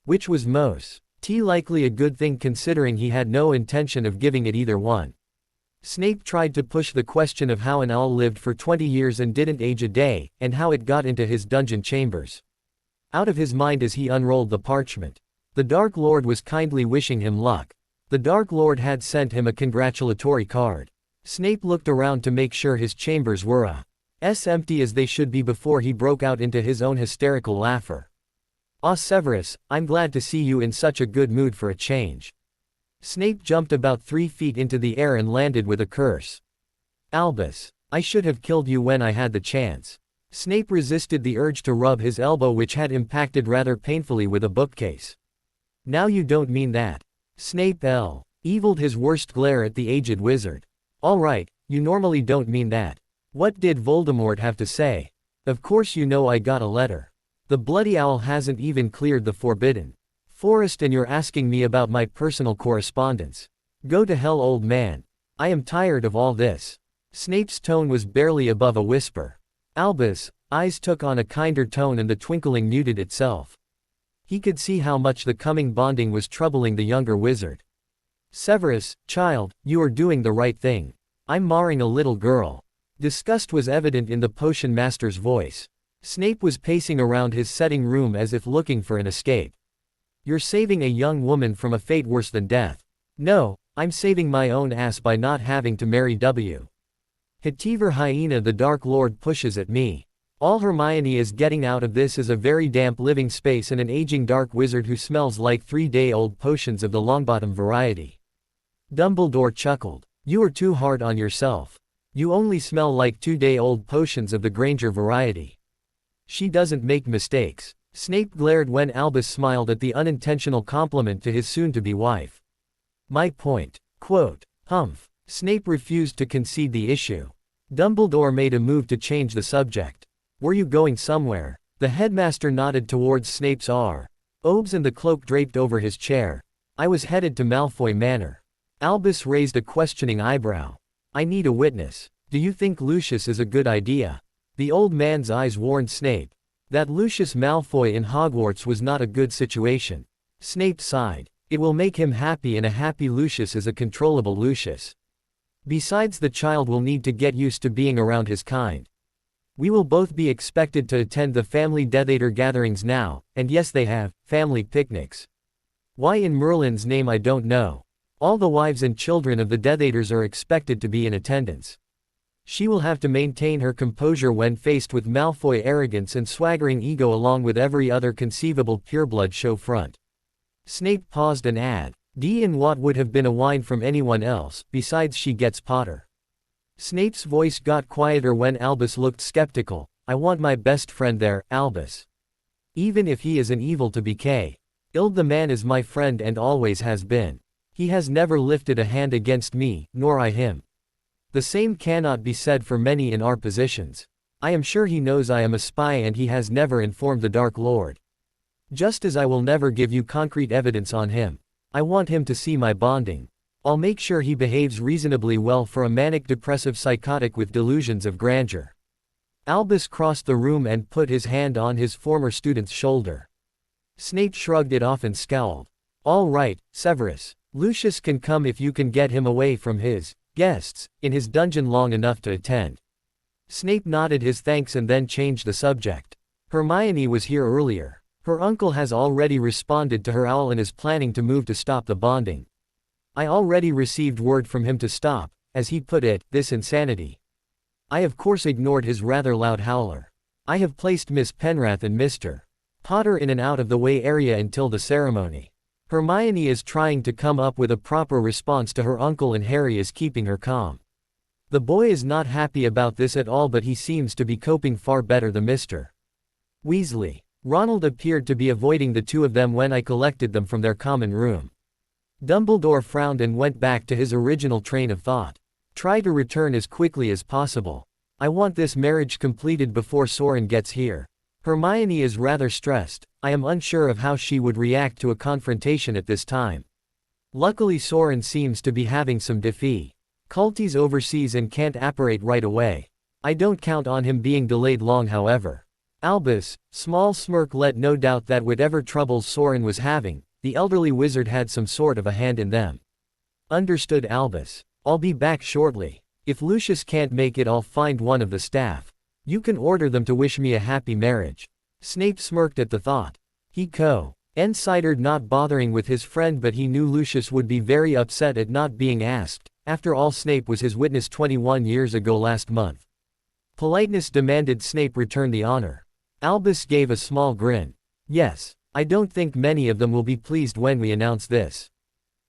Which was Mos? Likely a good thing considering he had no intention of giving it either one. Snape tried to push the question of how an owl lived for 20 years and didn't age a day, and how it got into his dungeon chambers. Out of his mind as he unrolled the parchment. The Dark Lord was kindly wishing him luck. The Dark Lord had sent him a congratulatory card. Snape looked around to make sure his chambers were as empty as they should be before he broke out into his own hysterical laughter. "Ah, Severus, I'm glad to see you in such a good mood for a change." Snape jumped about 3 feet into the air and landed with a curse. "Albus, I should have killed you when I had the chance." Snape resisted the urge to rub his elbow, which had impacted rather painfully with a bookcase. "Now you don't mean that." Snape eviled his worst glare at the aged wizard. "All right, you normally don't mean that. What did Voldemort have to say?" "Of course you know I got a letter. The bloody owl hasn't even cleared the Forbidden Forest and you're asking me about my personal correspondence. Go to hell, old man. I am tired of all this." Snape's tone was barely above a whisper. Albus' eyes took on a kinder tone and the twinkling muted itself. He could see how much the coming bonding was troubling the younger wizard. "Severus, child, you are doing the right thing. I'm marring a little girl." Disgust was evident in the potion master's voice. Snape was pacing around his setting room as if looking for an escape. "You're saving a young woman from a fate worse than death." "No, I'm saving my own ass by not having to marry W. Hitiver Hyena. The Dark Lord pushes at me. All Hermione is getting out of this is a very damp living space and an aging dark wizard who smells like 3-day-old potions of the Longbottom variety." Dumbledore chuckled. "You are too hard on yourself. You only smell like 2-day-old potions of the Granger variety. She doesn't make mistakes." Snape glared when Albus smiled at the unintentional compliment to his soon-to-be wife. "My point." Humph. Snape refused to concede the issue. Dumbledore made a move to change the subject. "Were you going somewhere?" The headmaster nodded towards Snape's robes and the cloak draped over his chair. "I was headed to Malfoy Manor." Albus raised a questioning eyebrow. "I need a witness. Do you think Lucius is a good idea?" The old man's eyes warned Snape that Lucius Malfoy in Hogwarts was not a good situation. Snape sighed. It will make him happy, and a happy Lucius is a controllable Lucius. Besides, the child will need to get used to being around his kind. We will both be expected to attend the family Death Eater gatherings now, and yes, they have family picnics. Why in Merlin's name I don't know. All the wives and children of the Death Eaters are expected to be in attendance. She will have to maintain her composure when faced with Malfoy arrogance and swaggering ego along with every other conceivable pureblood show front. Snape paused and added, "In what would have been a whine from anyone else, besides she gets Potter." Snape's voice got quieter when Albus looked skeptical. "I want my best friend there, Albus. Even if he is an evil to BK. The man is my friend and always has been. He has never lifted a hand against me, nor I him. The same cannot be said for many in our positions. I am sure he knows I am a spy and he has never informed the Dark Lord. Just as I will never give you concrete evidence on him. I want him to see my bonding. I'll make sure he behaves reasonably well for a manic-depressive psychotic with delusions of grandeur." Albus crossed the room and put his hand on his former student's shoulder. Snape shrugged it off and scowled. "All right, Severus. Lucius can come if you can get him away from his guests in his dungeon long enough to attend." Snape nodded his thanks and then changed the subject. "Hermione was here earlier. Her uncle has already responded to her owl and is planning to move to stop the bonding. I already received word from him to stop, as he put it, this insanity." I of course ignored his rather loud howler. "I have placed Miss Penrath and Mr. Potter in an out-of-the-way area until the ceremony. Hermione is trying to come up with a proper response to her uncle and Harry is keeping her calm. The boy is not happy about this at all, but he seems to be coping far better than Mr. Weasley. Ronald appeared to be avoiding the two of them when I collected them from their common room." Dumbledore frowned and went back to his original train of thought. "Try to return as quickly as possible. I want this marriage completed before Soren gets here. Hermione is rather stressed. I am unsure of how she would react to a confrontation at this time. Luckily Soren seems to be having some difficulties overseas and can't apparate right away. I don't count on him being delayed long, however." Albus' small smirk let no doubt that whatever troubles Soren was having, The elderly wizard had some sort of a hand in them. Understood, Albus. I'll be back shortly. If Lucius can't make it, I'll find one of the staff. You can order them to wish me a happy marriage. Snape smirked at the thought. He considered not bothering with his friend, but he knew Lucius would be very upset at not being asked. After all, Snape was his witness 21 years ago last month. Politeness demanded Snape return the honor. Albus gave a small grin. Yes, I don't think many of them will be pleased when we announce this.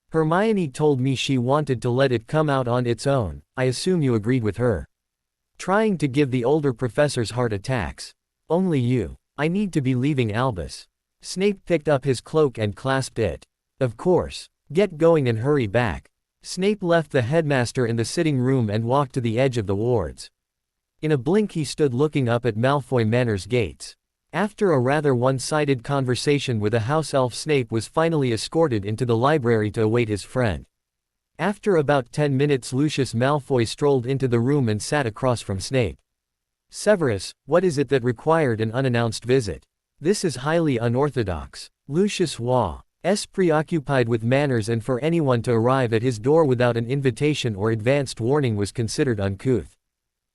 Hermione told me she wanted to let it come out on its own. I assume you agreed with her. Trying to give the older professors heart attacks. Only you. I need to be leaving, Albus. Snape picked up his cloak and clasped it. Of course. Get going and hurry back. Snape left the headmaster in the sitting room and walked to the edge of the wards. In a blink he stood looking up at Malfoy Manor's gates. After a rather one-sided conversation with a house elf, Snape was finally escorted into the library to await his friend. After about 10 minutes, Lucius Malfoy strolled into the room and sat across from Snape. Severus, what is it that required an unannounced visit? This is highly unorthodox. Lucius was preoccupied with manners, and for anyone to arrive at his door without an invitation or advanced warning was considered uncouth.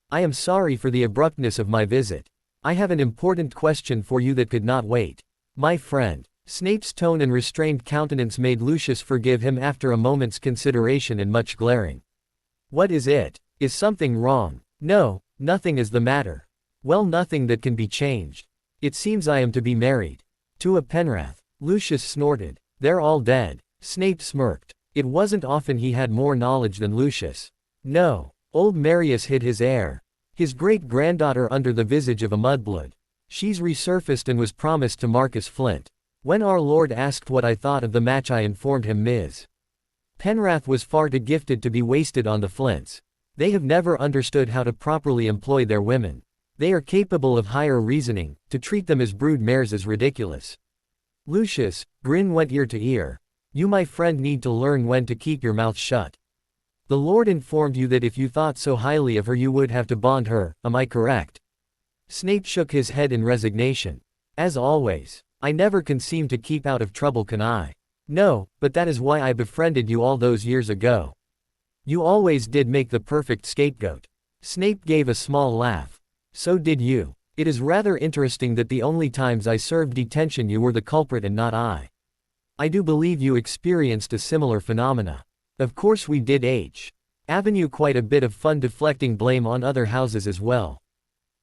I am sorry for the abruptness of my visit. I have an important question for you that could not wait. My friend. Snape's tone and restrained countenance made Lucius forgive him after a moment's consideration and much glaring. What is it? Is something wrong? No, nothing is the matter. Well, nothing that can be changed. It seems I am to be married. To a Penrath. Lucius snorted. They're all dead. Snape smirked. It wasn't often he had more knowledge than Lucius. No. Old Marius hid his heir. His great-granddaughter under the visage of a mudblood. She's resurfaced and was promised to Marcus Flint. When our Lord asked what I thought of the match, I informed him Ms. Penrath was far too gifted to be wasted on the Flints. They have never understood how to properly employ their women. They are capable of higher reasoning. To treat them as brood mares is ridiculous. Lucius' grin went ear to ear. You, my friend, need to learn when to keep your mouth shut. The Lord informed you that if you thought so highly of her you would have to bond her, am I correct? Snape shook his head in resignation. As always. I never can seem to keep out of trouble, can I? No, but that is why I befriended you all those years ago. You always did make the perfect scapegoat. Snape gave a small laugh. So did you. It is rather interesting that the only times I served detention you were the culprit and not I. I do believe you experienced a similar phenomena. Of course we did Avenue quite a bit of fun deflecting blame on other houses as well.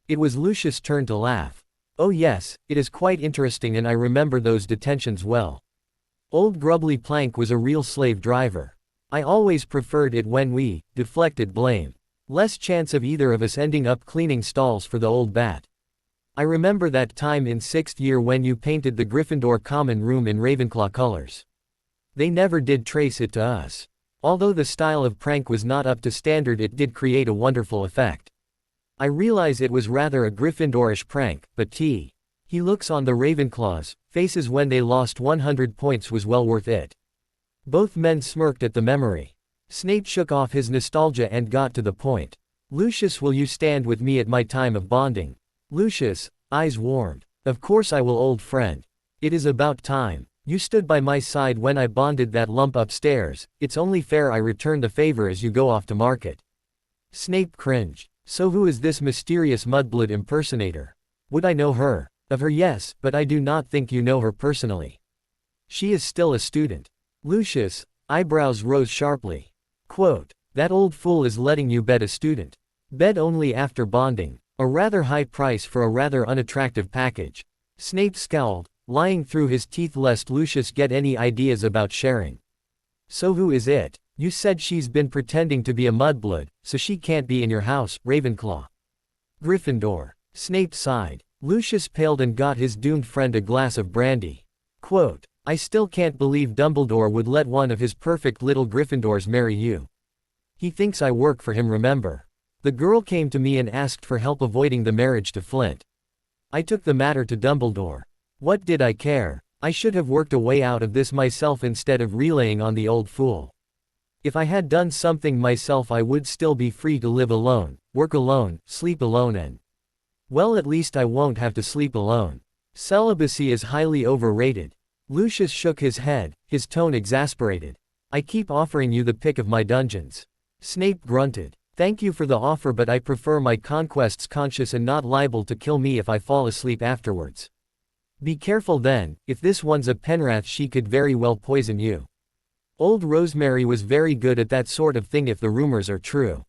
It was Lucius' turn to laugh. Oh yes, it is quite interesting, and I remember those detentions well. Old Grubbly Plank was a real slave driver. I always preferred it when we deflected blame. Less chance of either of us ending up cleaning stalls for the old bat. I remember that time in 6th year when you painted the Gryffindor common room in Ravenclaw colors. They never did trace it to us. Although the style of prank was not up to standard, it did create a wonderful effect. I realize it was rather a Gryffindorish prank, but he looks on the Ravenclaws' faces when they lost 100 points was well worth it. Both men smirked at the memory. Snape shook off his nostalgia and got to the point. Lucius, will you stand with me at my time of bonding? Lucius' eyes warmed. Of course I will, old friend. It is about time. You stood by my side when I bonded that lump upstairs. It's only fair I return the favor as you go off to market. Snape cringed. So who is this mysterious mudblood impersonator? Would I know her? Of her, yes, but I do not think you know her personally. She is still a student. Lucius' eyebrows rose sharply. Quote, that old fool is letting you bed a student. Bed only after bonding. A rather high price for a rather unattractive package. Snape scowled, lying through his teeth lest Lucius get any ideas about sharing. So who is it? You said she's been pretending to be a mudblood, so she can't be in your house, Ravenclaw. Gryffindor. Snape sighed. Lucius paled and got his doomed friend a glass of brandy. Quote, I still can't believe Dumbledore would let one of his perfect little Gryffindors marry you. He thinks I work for him, remember? The girl came to me and asked for help avoiding the marriage to Flint. I took the matter to Dumbledore. What did I care? I should have worked a way out of this myself instead of relaying on the old fool. If I had done something myself, I would still be free to live alone, work alone, sleep alone, and well, at least I won't have to sleep alone. Celibacy is highly overrated. Lucius shook his head, his tone exasperated. I keep offering you the pick of my dungeons. Snape grunted. Thank you for the offer, but I prefer my conquests conscious and not liable to kill me if I fall asleep afterwards. Be careful then, if this one's a Penrath she could very well poison you. Old Rosemary was very good at that sort of thing if the rumors are true.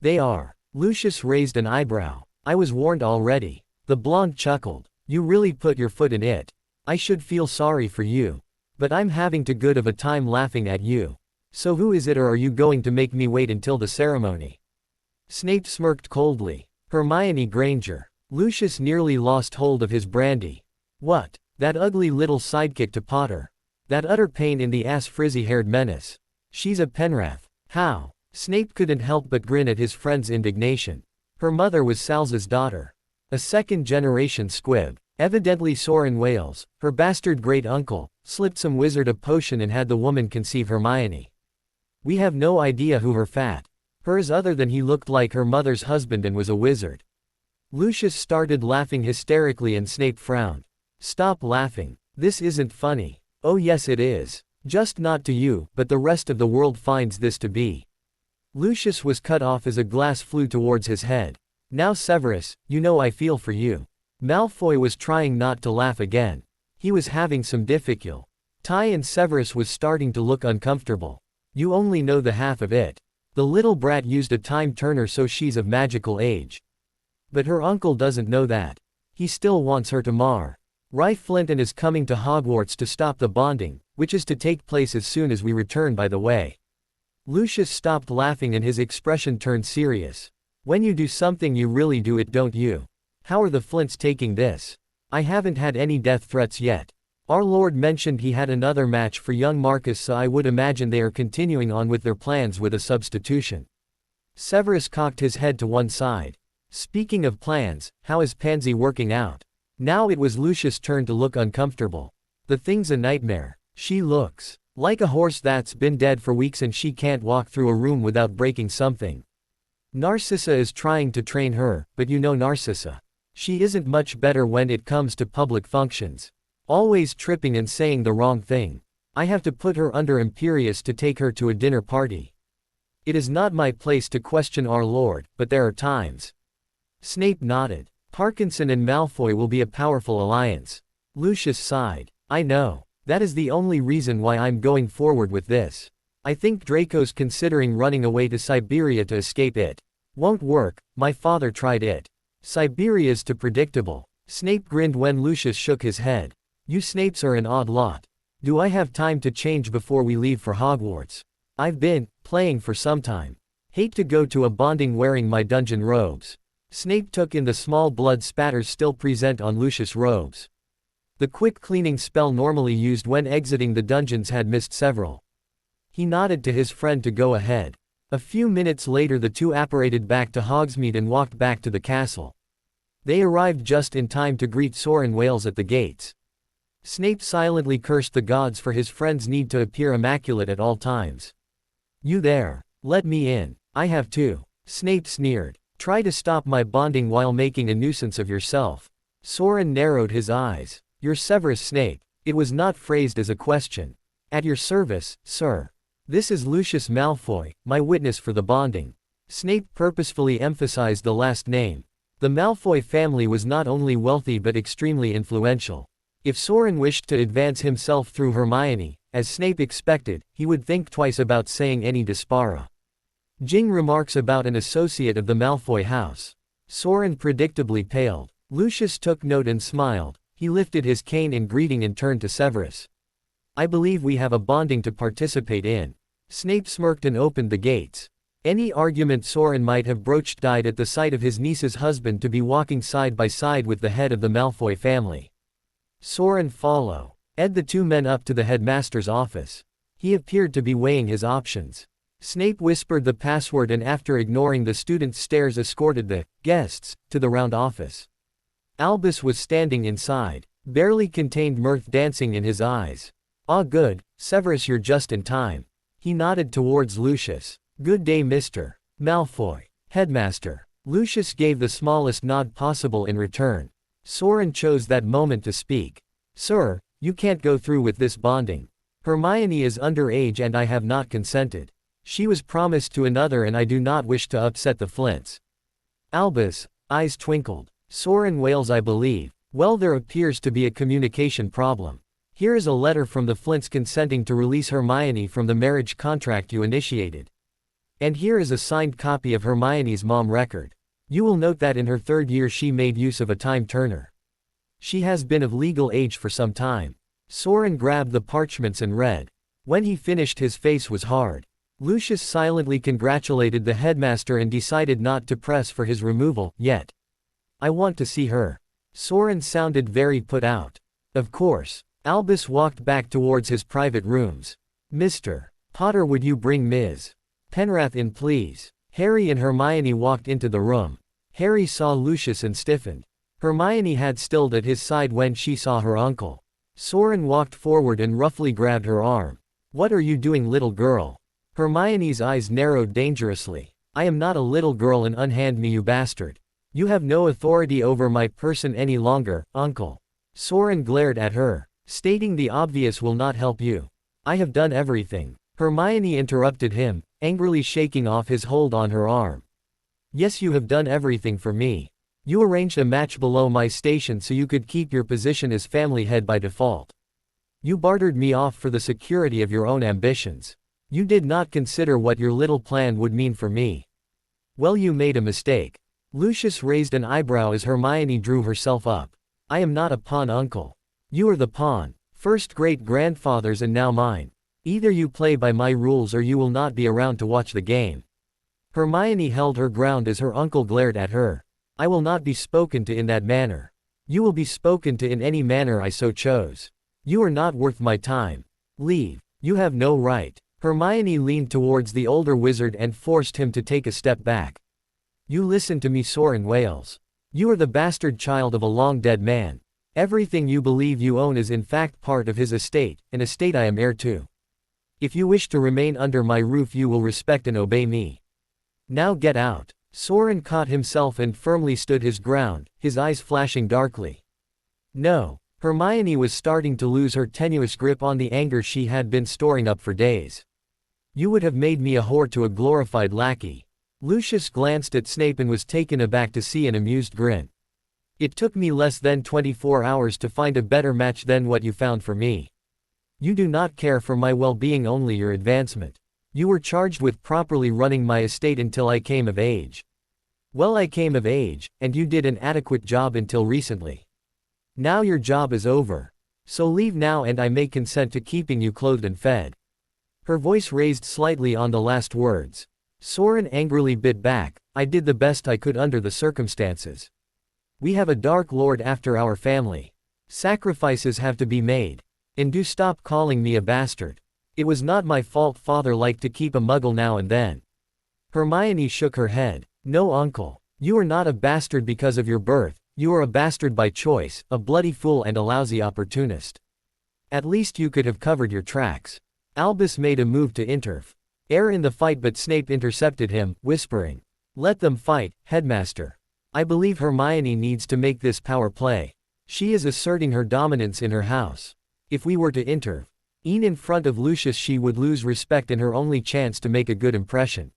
They are. Lucius raised an eyebrow. I was warned already. The blonde chuckled. You really put your foot in it. I should feel sorry for you. But I'm having too good of a time laughing at you. So who is it, or are you going to make me wait until the ceremony? Snape smirked coldly. Hermione Granger. Lucius nearly lost hold of his brandy. What? That ugly little sidekick to Potter. That utter pain in the ass frizzy-haired menace. She's a Penrath. How? Snape couldn't help but grin at his friend's indignation. Her mother was Salza's daughter. A second-generation squib. Evidently Soren Wales, her bastard great-uncle, slipped some wizard a potion and had the woman conceive Hermione. We have no idea who her hers other than he looked like her mother's husband and was a wizard. Lucius started laughing hysterically and Snape frowned. Stop laughing. This isn't funny. Oh yes it is. Just not to you, but the rest of the world finds this to be. Lucius was cut off as a glass flew towards his head. Now Severus, you know I feel for you. Malfoy was trying not to laugh again. He was having some difficulty. And Severus was starting to look uncomfortable. You only know the half of it. The little brat used a time turner so she's of magical age. But her uncle doesn't know that. He still wants her to marry Flinton is coming to Hogwarts to stop the bonding, which is to take place as soon as we return by the way. Lucius stopped laughing and his expression turned serious. When you do something you really do it, don't you? How are the Flints taking this? I haven't had any death threats yet. Our Lord mentioned he had another match for young Marcus, so I would imagine they are continuing on with their plans with a substitution. Severus cocked his head to one side. Speaking of plans, how is Pansy working out? Now it was Lucius' turn to look uncomfortable. The thing's a nightmare. She looks like a horse that's been dead for weeks and she can't walk through a room without breaking something. Narcissa is trying to train her, but you know Narcissa. She isn't much better when it comes to public functions. Always tripping and saying the wrong thing. I have to put her under Imperius to take her to a dinner party. It is not my place to question our Lord, but there are times. Snape nodded. Parkinson and Malfoy will be a powerful alliance. Lucius sighed. I know. That is the only reason why I'm going forward with this. I think Draco's considering running away to Siberia to escape it. Won't work, my father tried it. Siberia's too predictable. Snape grinned when Lucius shook his head. You Snapes are an odd lot. Do I have time to change before we leave for Hogwarts? I've been playing for some time. Hate to go to a bonding wearing my dungeon robes. Snape took in the small blood spatters still present on Lucius' robes. The quick cleaning spell normally used when exiting the dungeons had missed several. He nodded to his friend to go ahead. A few minutes later the two apparated back to Hogsmeade and walked back to the castle. They arrived just in time to greet Soren Wales at the gates. Snape silently cursed the gods for his friend's need to appear immaculate at all times. You there. Let me in. I have to. Snape sneered. Try to stop my bonding while making a nuisance of yourself. Soren narrowed his eyes. You're Severus Snape. It was not phrased as a question. At your service, sir. This is Lucius Malfoy, my witness for the bonding. Snape purposefully emphasized the last name. The Malfoy family was not only wealthy but extremely influential. If Soren wished to advance himself through Hermione, as Snape expected, he would think twice about saying any dispara. Jing remarks about an associate of the Malfoy house. Soren predictably paled. Lucius took note and smiled. He lifted his cane in greeting and turned to Severus. I believe we have a bonding to participate in. Snape smirked and opened the gates. Any argument Soren might have broached died at the sight of his niece's husband to be walking side by side with the head of the Malfoy family. Soren followed the two men up to the headmaster's office. He appeared to be weighing his options. Snape whispered the password and after ignoring the students' stares escorted the guests to the round office. Albus was standing inside, barely contained mirth dancing in his eyes. Ah good, Severus, you're just in time. He nodded towards Lucius. Good day Mr. Malfoy. Headmaster. Lucius gave the smallest nod possible in return. Soren chose that moment to speak. Sir, You can't go through with this bonding. Hermione is underage and I have not consented. She was promised to another and I do not wish to upset the Flints. Albus, eyes twinkled. Soren Wales, I believe. Well, there appears to be a communication problem. Here is a letter from the Flints consenting to release Hermione from the marriage contract you initiated. And here is a signed copy of Hermione's mom record. You will note that in her 3rd year she made use of a time turner. She has been of legal age for some time. Soren grabbed the parchments and read. When he finished, his face was hard. Lucius silently congratulated the headmaster and decided not to press for his removal, yet. I want to see her. Soren sounded very put out. Of course. Albus walked back towards his private rooms. Mr. Potter, would you bring Ms. Penrath in, please? Harry and Hermione walked into the room. Harry saw Lucius and stiffened. Hermione had stilled at his side when she saw her uncle. Soren walked forward and roughly grabbed her arm. What are you doing, little girl? Hermione's eyes narrowed dangerously. I am not a little girl, and unhand me, you bastard. You have no authority over my person any longer, uncle. Soren glared at her. Stating the obvious will not help you. I have done everything. Hermione interrupted him, angrily shaking off his hold on her arm. Yes, you have done everything for me. You arranged a match below my station so you could keep your position as family head by default. You bartered me off for the security of your own ambitions. You did not consider what your little plan would mean for me. Well, you made a mistake. Lucius raised an eyebrow as Hermione drew herself up. I am not a pawn, uncle. You are the pawn. First great-grandfather's and now mine. Either you play by my rules or you will not be around to watch the game. Hermione held her ground as her uncle glared at her. I will not be spoken to in that manner. You will be spoken to in any manner I so chose. You are not worth my time. Leave. You have no right. Hermione leaned towards the older wizard and forced him to take a step back. You listen to me, Soren Wales. You are the bastard child of a long-dead man. Everything you believe you own is in fact part of his estate, an estate I am heir to. If you wish to remain under my roof, you will respect and obey me. Now get out. Soren caught himself and firmly stood his ground, his eyes flashing darkly. No. Hermione was starting to lose her tenuous grip on the anger she had been storing up for days. You would have made me a whore to a glorified lackey. Lucius glanced at Snape and was taken aback to see an amused grin. It took me less than 24 hours to find a better match than what you found for me. You do not care for my well-being, only your advancement. You were charged with properly running my estate until I came of age. Well, I came of age, and you did an adequate job until recently. Now your job is over. So leave now and I may consent to keeping you clothed and fed. Her voice raised slightly on the last words. Soren angrily bit back. I did the best I could under the circumstances. We have a Dark Lord after our family. Sacrifices have to be made. And do stop calling me a bastard. It was not my fault father liked to keep a muggle now and then. Hermione shook her head. No, uncle. You are not a bastard because of your birth. You are a bastard by choice, a bloody fool and a lousy opportunist. At least you could have covered your tracks. Albus made a move to interfere in the fight, but Snape intercepted him, whispering, let them fight, headmaster. I believe Hermione needs to make this power play. She is asserting her dominance in her house. If we were to intervene in front of Lucius, she would lose respect and her only chance to make a good impression.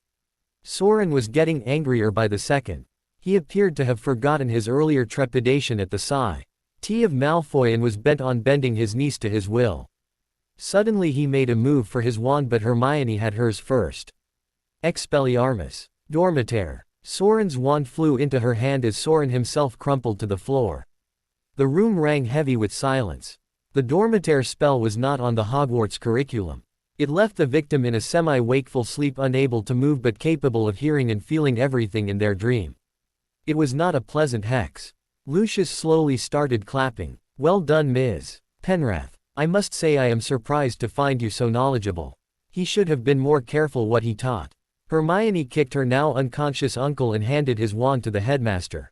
Soren was getting angrier by the second. He appeared to have forgotten his earlier trepidation at the sight of Malfoy and was bent on bending his niece to his will. Suddenly he made a move for his wand, but Hermione had hers first. Expelliarmus. Dormitaire. Soren's wand flew into her hand as Soren himself crumpled to the floor. The room rang heavy with silence. The Dormitaire spell was not on the Hogwarts curriculum. It left the victim in a semi-wakeful sleep, unable to move but capable of hearing and feeling everything in their dream. It was not a pleasant hex. Lucius slowly started clapping. Well done, Ms. Penrath. I must say I am surprised to find you so knowledgeable. He should have been more careful what he taught. Hermione kicked her now unconscious uncle and handed his wand to the headmaster.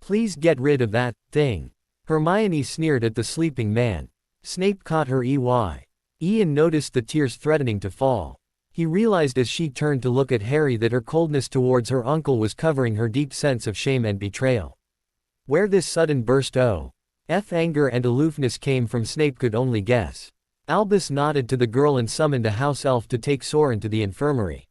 Please get rid of that thing. Hermione sneered at the sleeping man. Snape caught her eye. Ian noticed the tears threatening to fall. He realized as she turned to look at Harry that her coldness towards her uncle was covering her deep sense of shame and betrayal. Where this sudden burst? Oh. Anger and aloofness came from Snape could only guess. Albus nodded to the girl and summoned a house elf to take Soren to the infirmary.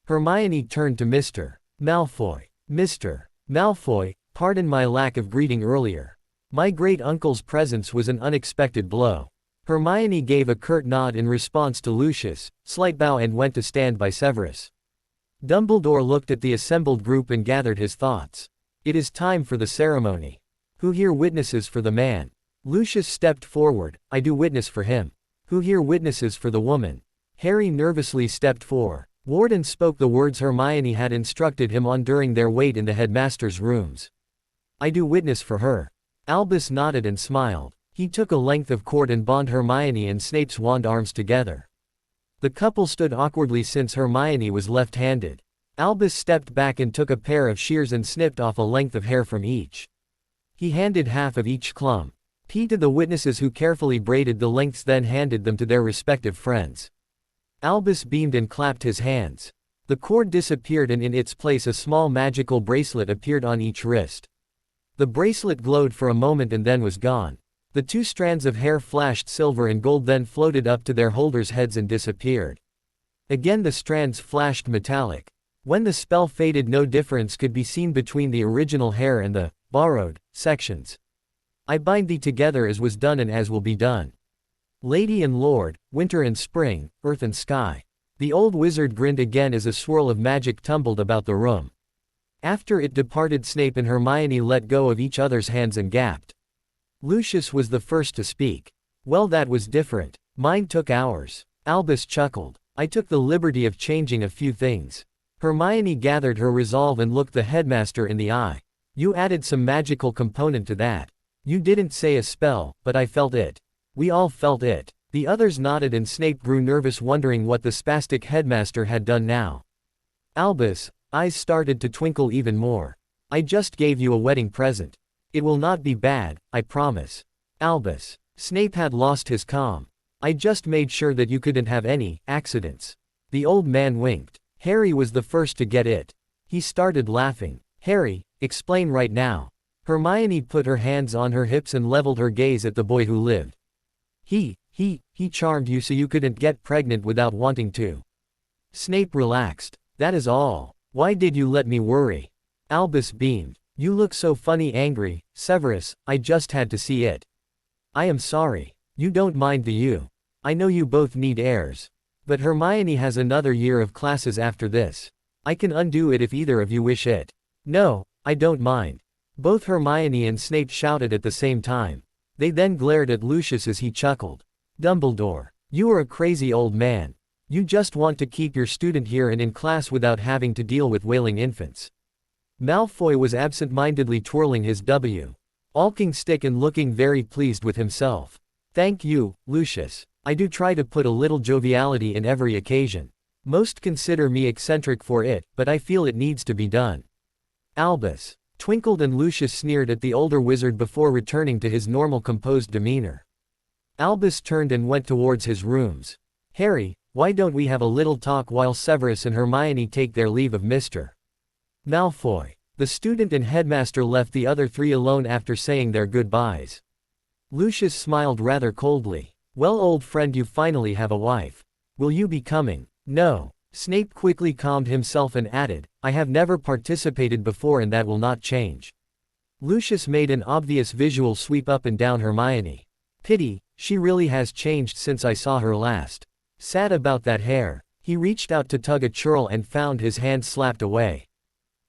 Hermione turned to Mr. Malfoy. Mr. Malfoy, pardon my lack of greeting earlier. My great-uncle's presence was an unexpected blow. Hermione gave a curt nod in response to Lucius' slight bow and went to stand by Severus. Dumbledore looked at the assembled group and gathered his thoughts. It is time for the ceremony. Who here witnesses for the man? Lucius stepped forward. I do witness for him. Who here witnesses for the woman? Harry nervously stepped forward. Warden spoke the words Hermione had instructed him on during their wait in the headmaster's rooms. I do witness for her. Albus nodded and smiled. He took a length of cord and bound Hermione and Snape's wand arms together. The couple stood awkwardly since Hermione was left-handed. Albus stepped back and took a pair of shears and snipped off a length of hair from each. He handed half of each clump to the witnesses who carefully braided the lengths, then handed them to their respective friends. Albus beamed and clapped his hands. The cord disappeared and in its place a small magical bracelet appeared on each wrist. The bracelet glowed for a moment and then was gone. The two strands of hair flashed silver and gold, then floated up to their holders' heads and disappeared. Again the strands flashed metallic. When the spell faded, no difference could be seen between the original hair and the borrowed sections. I bind thee together as was done and as will be done. Lady and Lord, winter and spring, earth and sky. The old wizard grinned again as a swirl of magic tumbled about the room. After it departed, Snape and Hermione let go of each other's hands and gaped. Lucius was the first to speak. Well, that was different. Mine took hours. Albus chuckled. I took the liberty of changing a few things. Hermione gathered her resolve and looked the headmaster in the eye. You added some magical component to that. You didn't say a spell, but I felt it. We all felt it. The others nodded and Snape grew nervous, wondering what the spastic headmaster had done now. Albus' eyes started to twinkle even more. I just gave you a wedding present. It will not be bad, I promise. Albus. Snape had lost his calm. I just made sure that you couldn't have any accidents. The old man winked. Harry was the first to get it. He started laughing. Harry, explain right now. Hermione put her hands on her hips and leveled her gaze at the boy who lived. He charmed you so you couldn't get pregnant without wanting to. Snape relaxed. That is all. Why did you let me worry? Albus beamed. You look so funny angry, Severus, I just had to see it. I am sorry. You don't mind, do you? I know you both need heirs. But Hermione has another year of classes after this. I can undo it if either of you wish it. No, I don't mind. Both Hermione and Snape shouted at the same time. They then glared at Lucius as he chuckled. Dumbledore. You are a crazy old man. You just want to keep your student here and in class without having to deal with wailing infants. Malfoy was absent-mindedly twirling his walking stick and looking very pleased with himself. Thank you, Lucius. I do try to put a little joviality in every occasion. Most consider me eccentric for it, but I feel it needs to be done. Albus twinkled and Lucius sneered at the older wizard before returning to his normal composed demeanor. Albus turned and went towards his rooms. Harry, why don't we have a little talk while Severus and Hermione take their leave of Mr. Malfoy? The student and headmaster left the other three alone after saying their goodbyes. Lucius smiled rather coldly. Well, old friend, you finally have a wife. Will you be coming? No. Snape quickly calmed himself and added, I have never participated before and that will not change. Lucius made an obvious visual sweep up and down Hermione. Pity, she really has changed since I saw her last. Sad about that hair. He reached out to tug a churl and found his hand slapped away.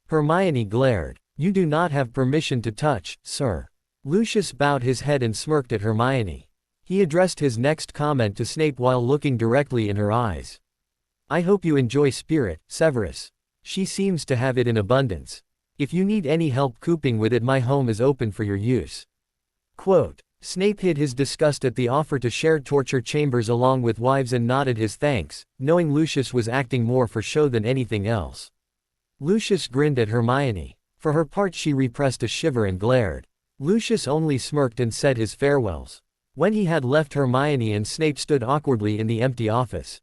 Hermione glared. You do not have permission to touch, sir. Lucius bowed his head and smirked at Hermione. He addressed his next comment to Snape while looking directly in her eyes. I hope you enjoy spirit, Severus. She seems to have it in abundance. If you need any help coping with it, my home is open for your use. Quote. Snape hid his disgust at the offer to share torture chambers along with wives and nodded his thanks, knowing Lucius was acting more for show than anything else. Lucius grinned at Hermione. For her part, she repressed a shiver and glared. Lucius only smirked and said his farewells. When he had left, Hermione and Snape stood awkwardly in the empty office.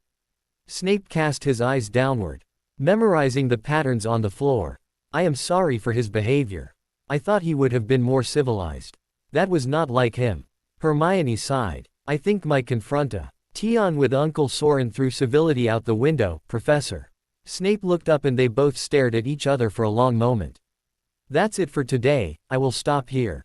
Snape cast his eyes downward, memorizing the patterns on the floor. I am sorry for his behavior. I thought he would have been more civilized. That was not like him. Hermione sighed. I think might confront a Tion with Uncle Soren threw civility out the window, Professor. Snape looked up and they both stared at each other for a long moment. That's it for today, I will stop here.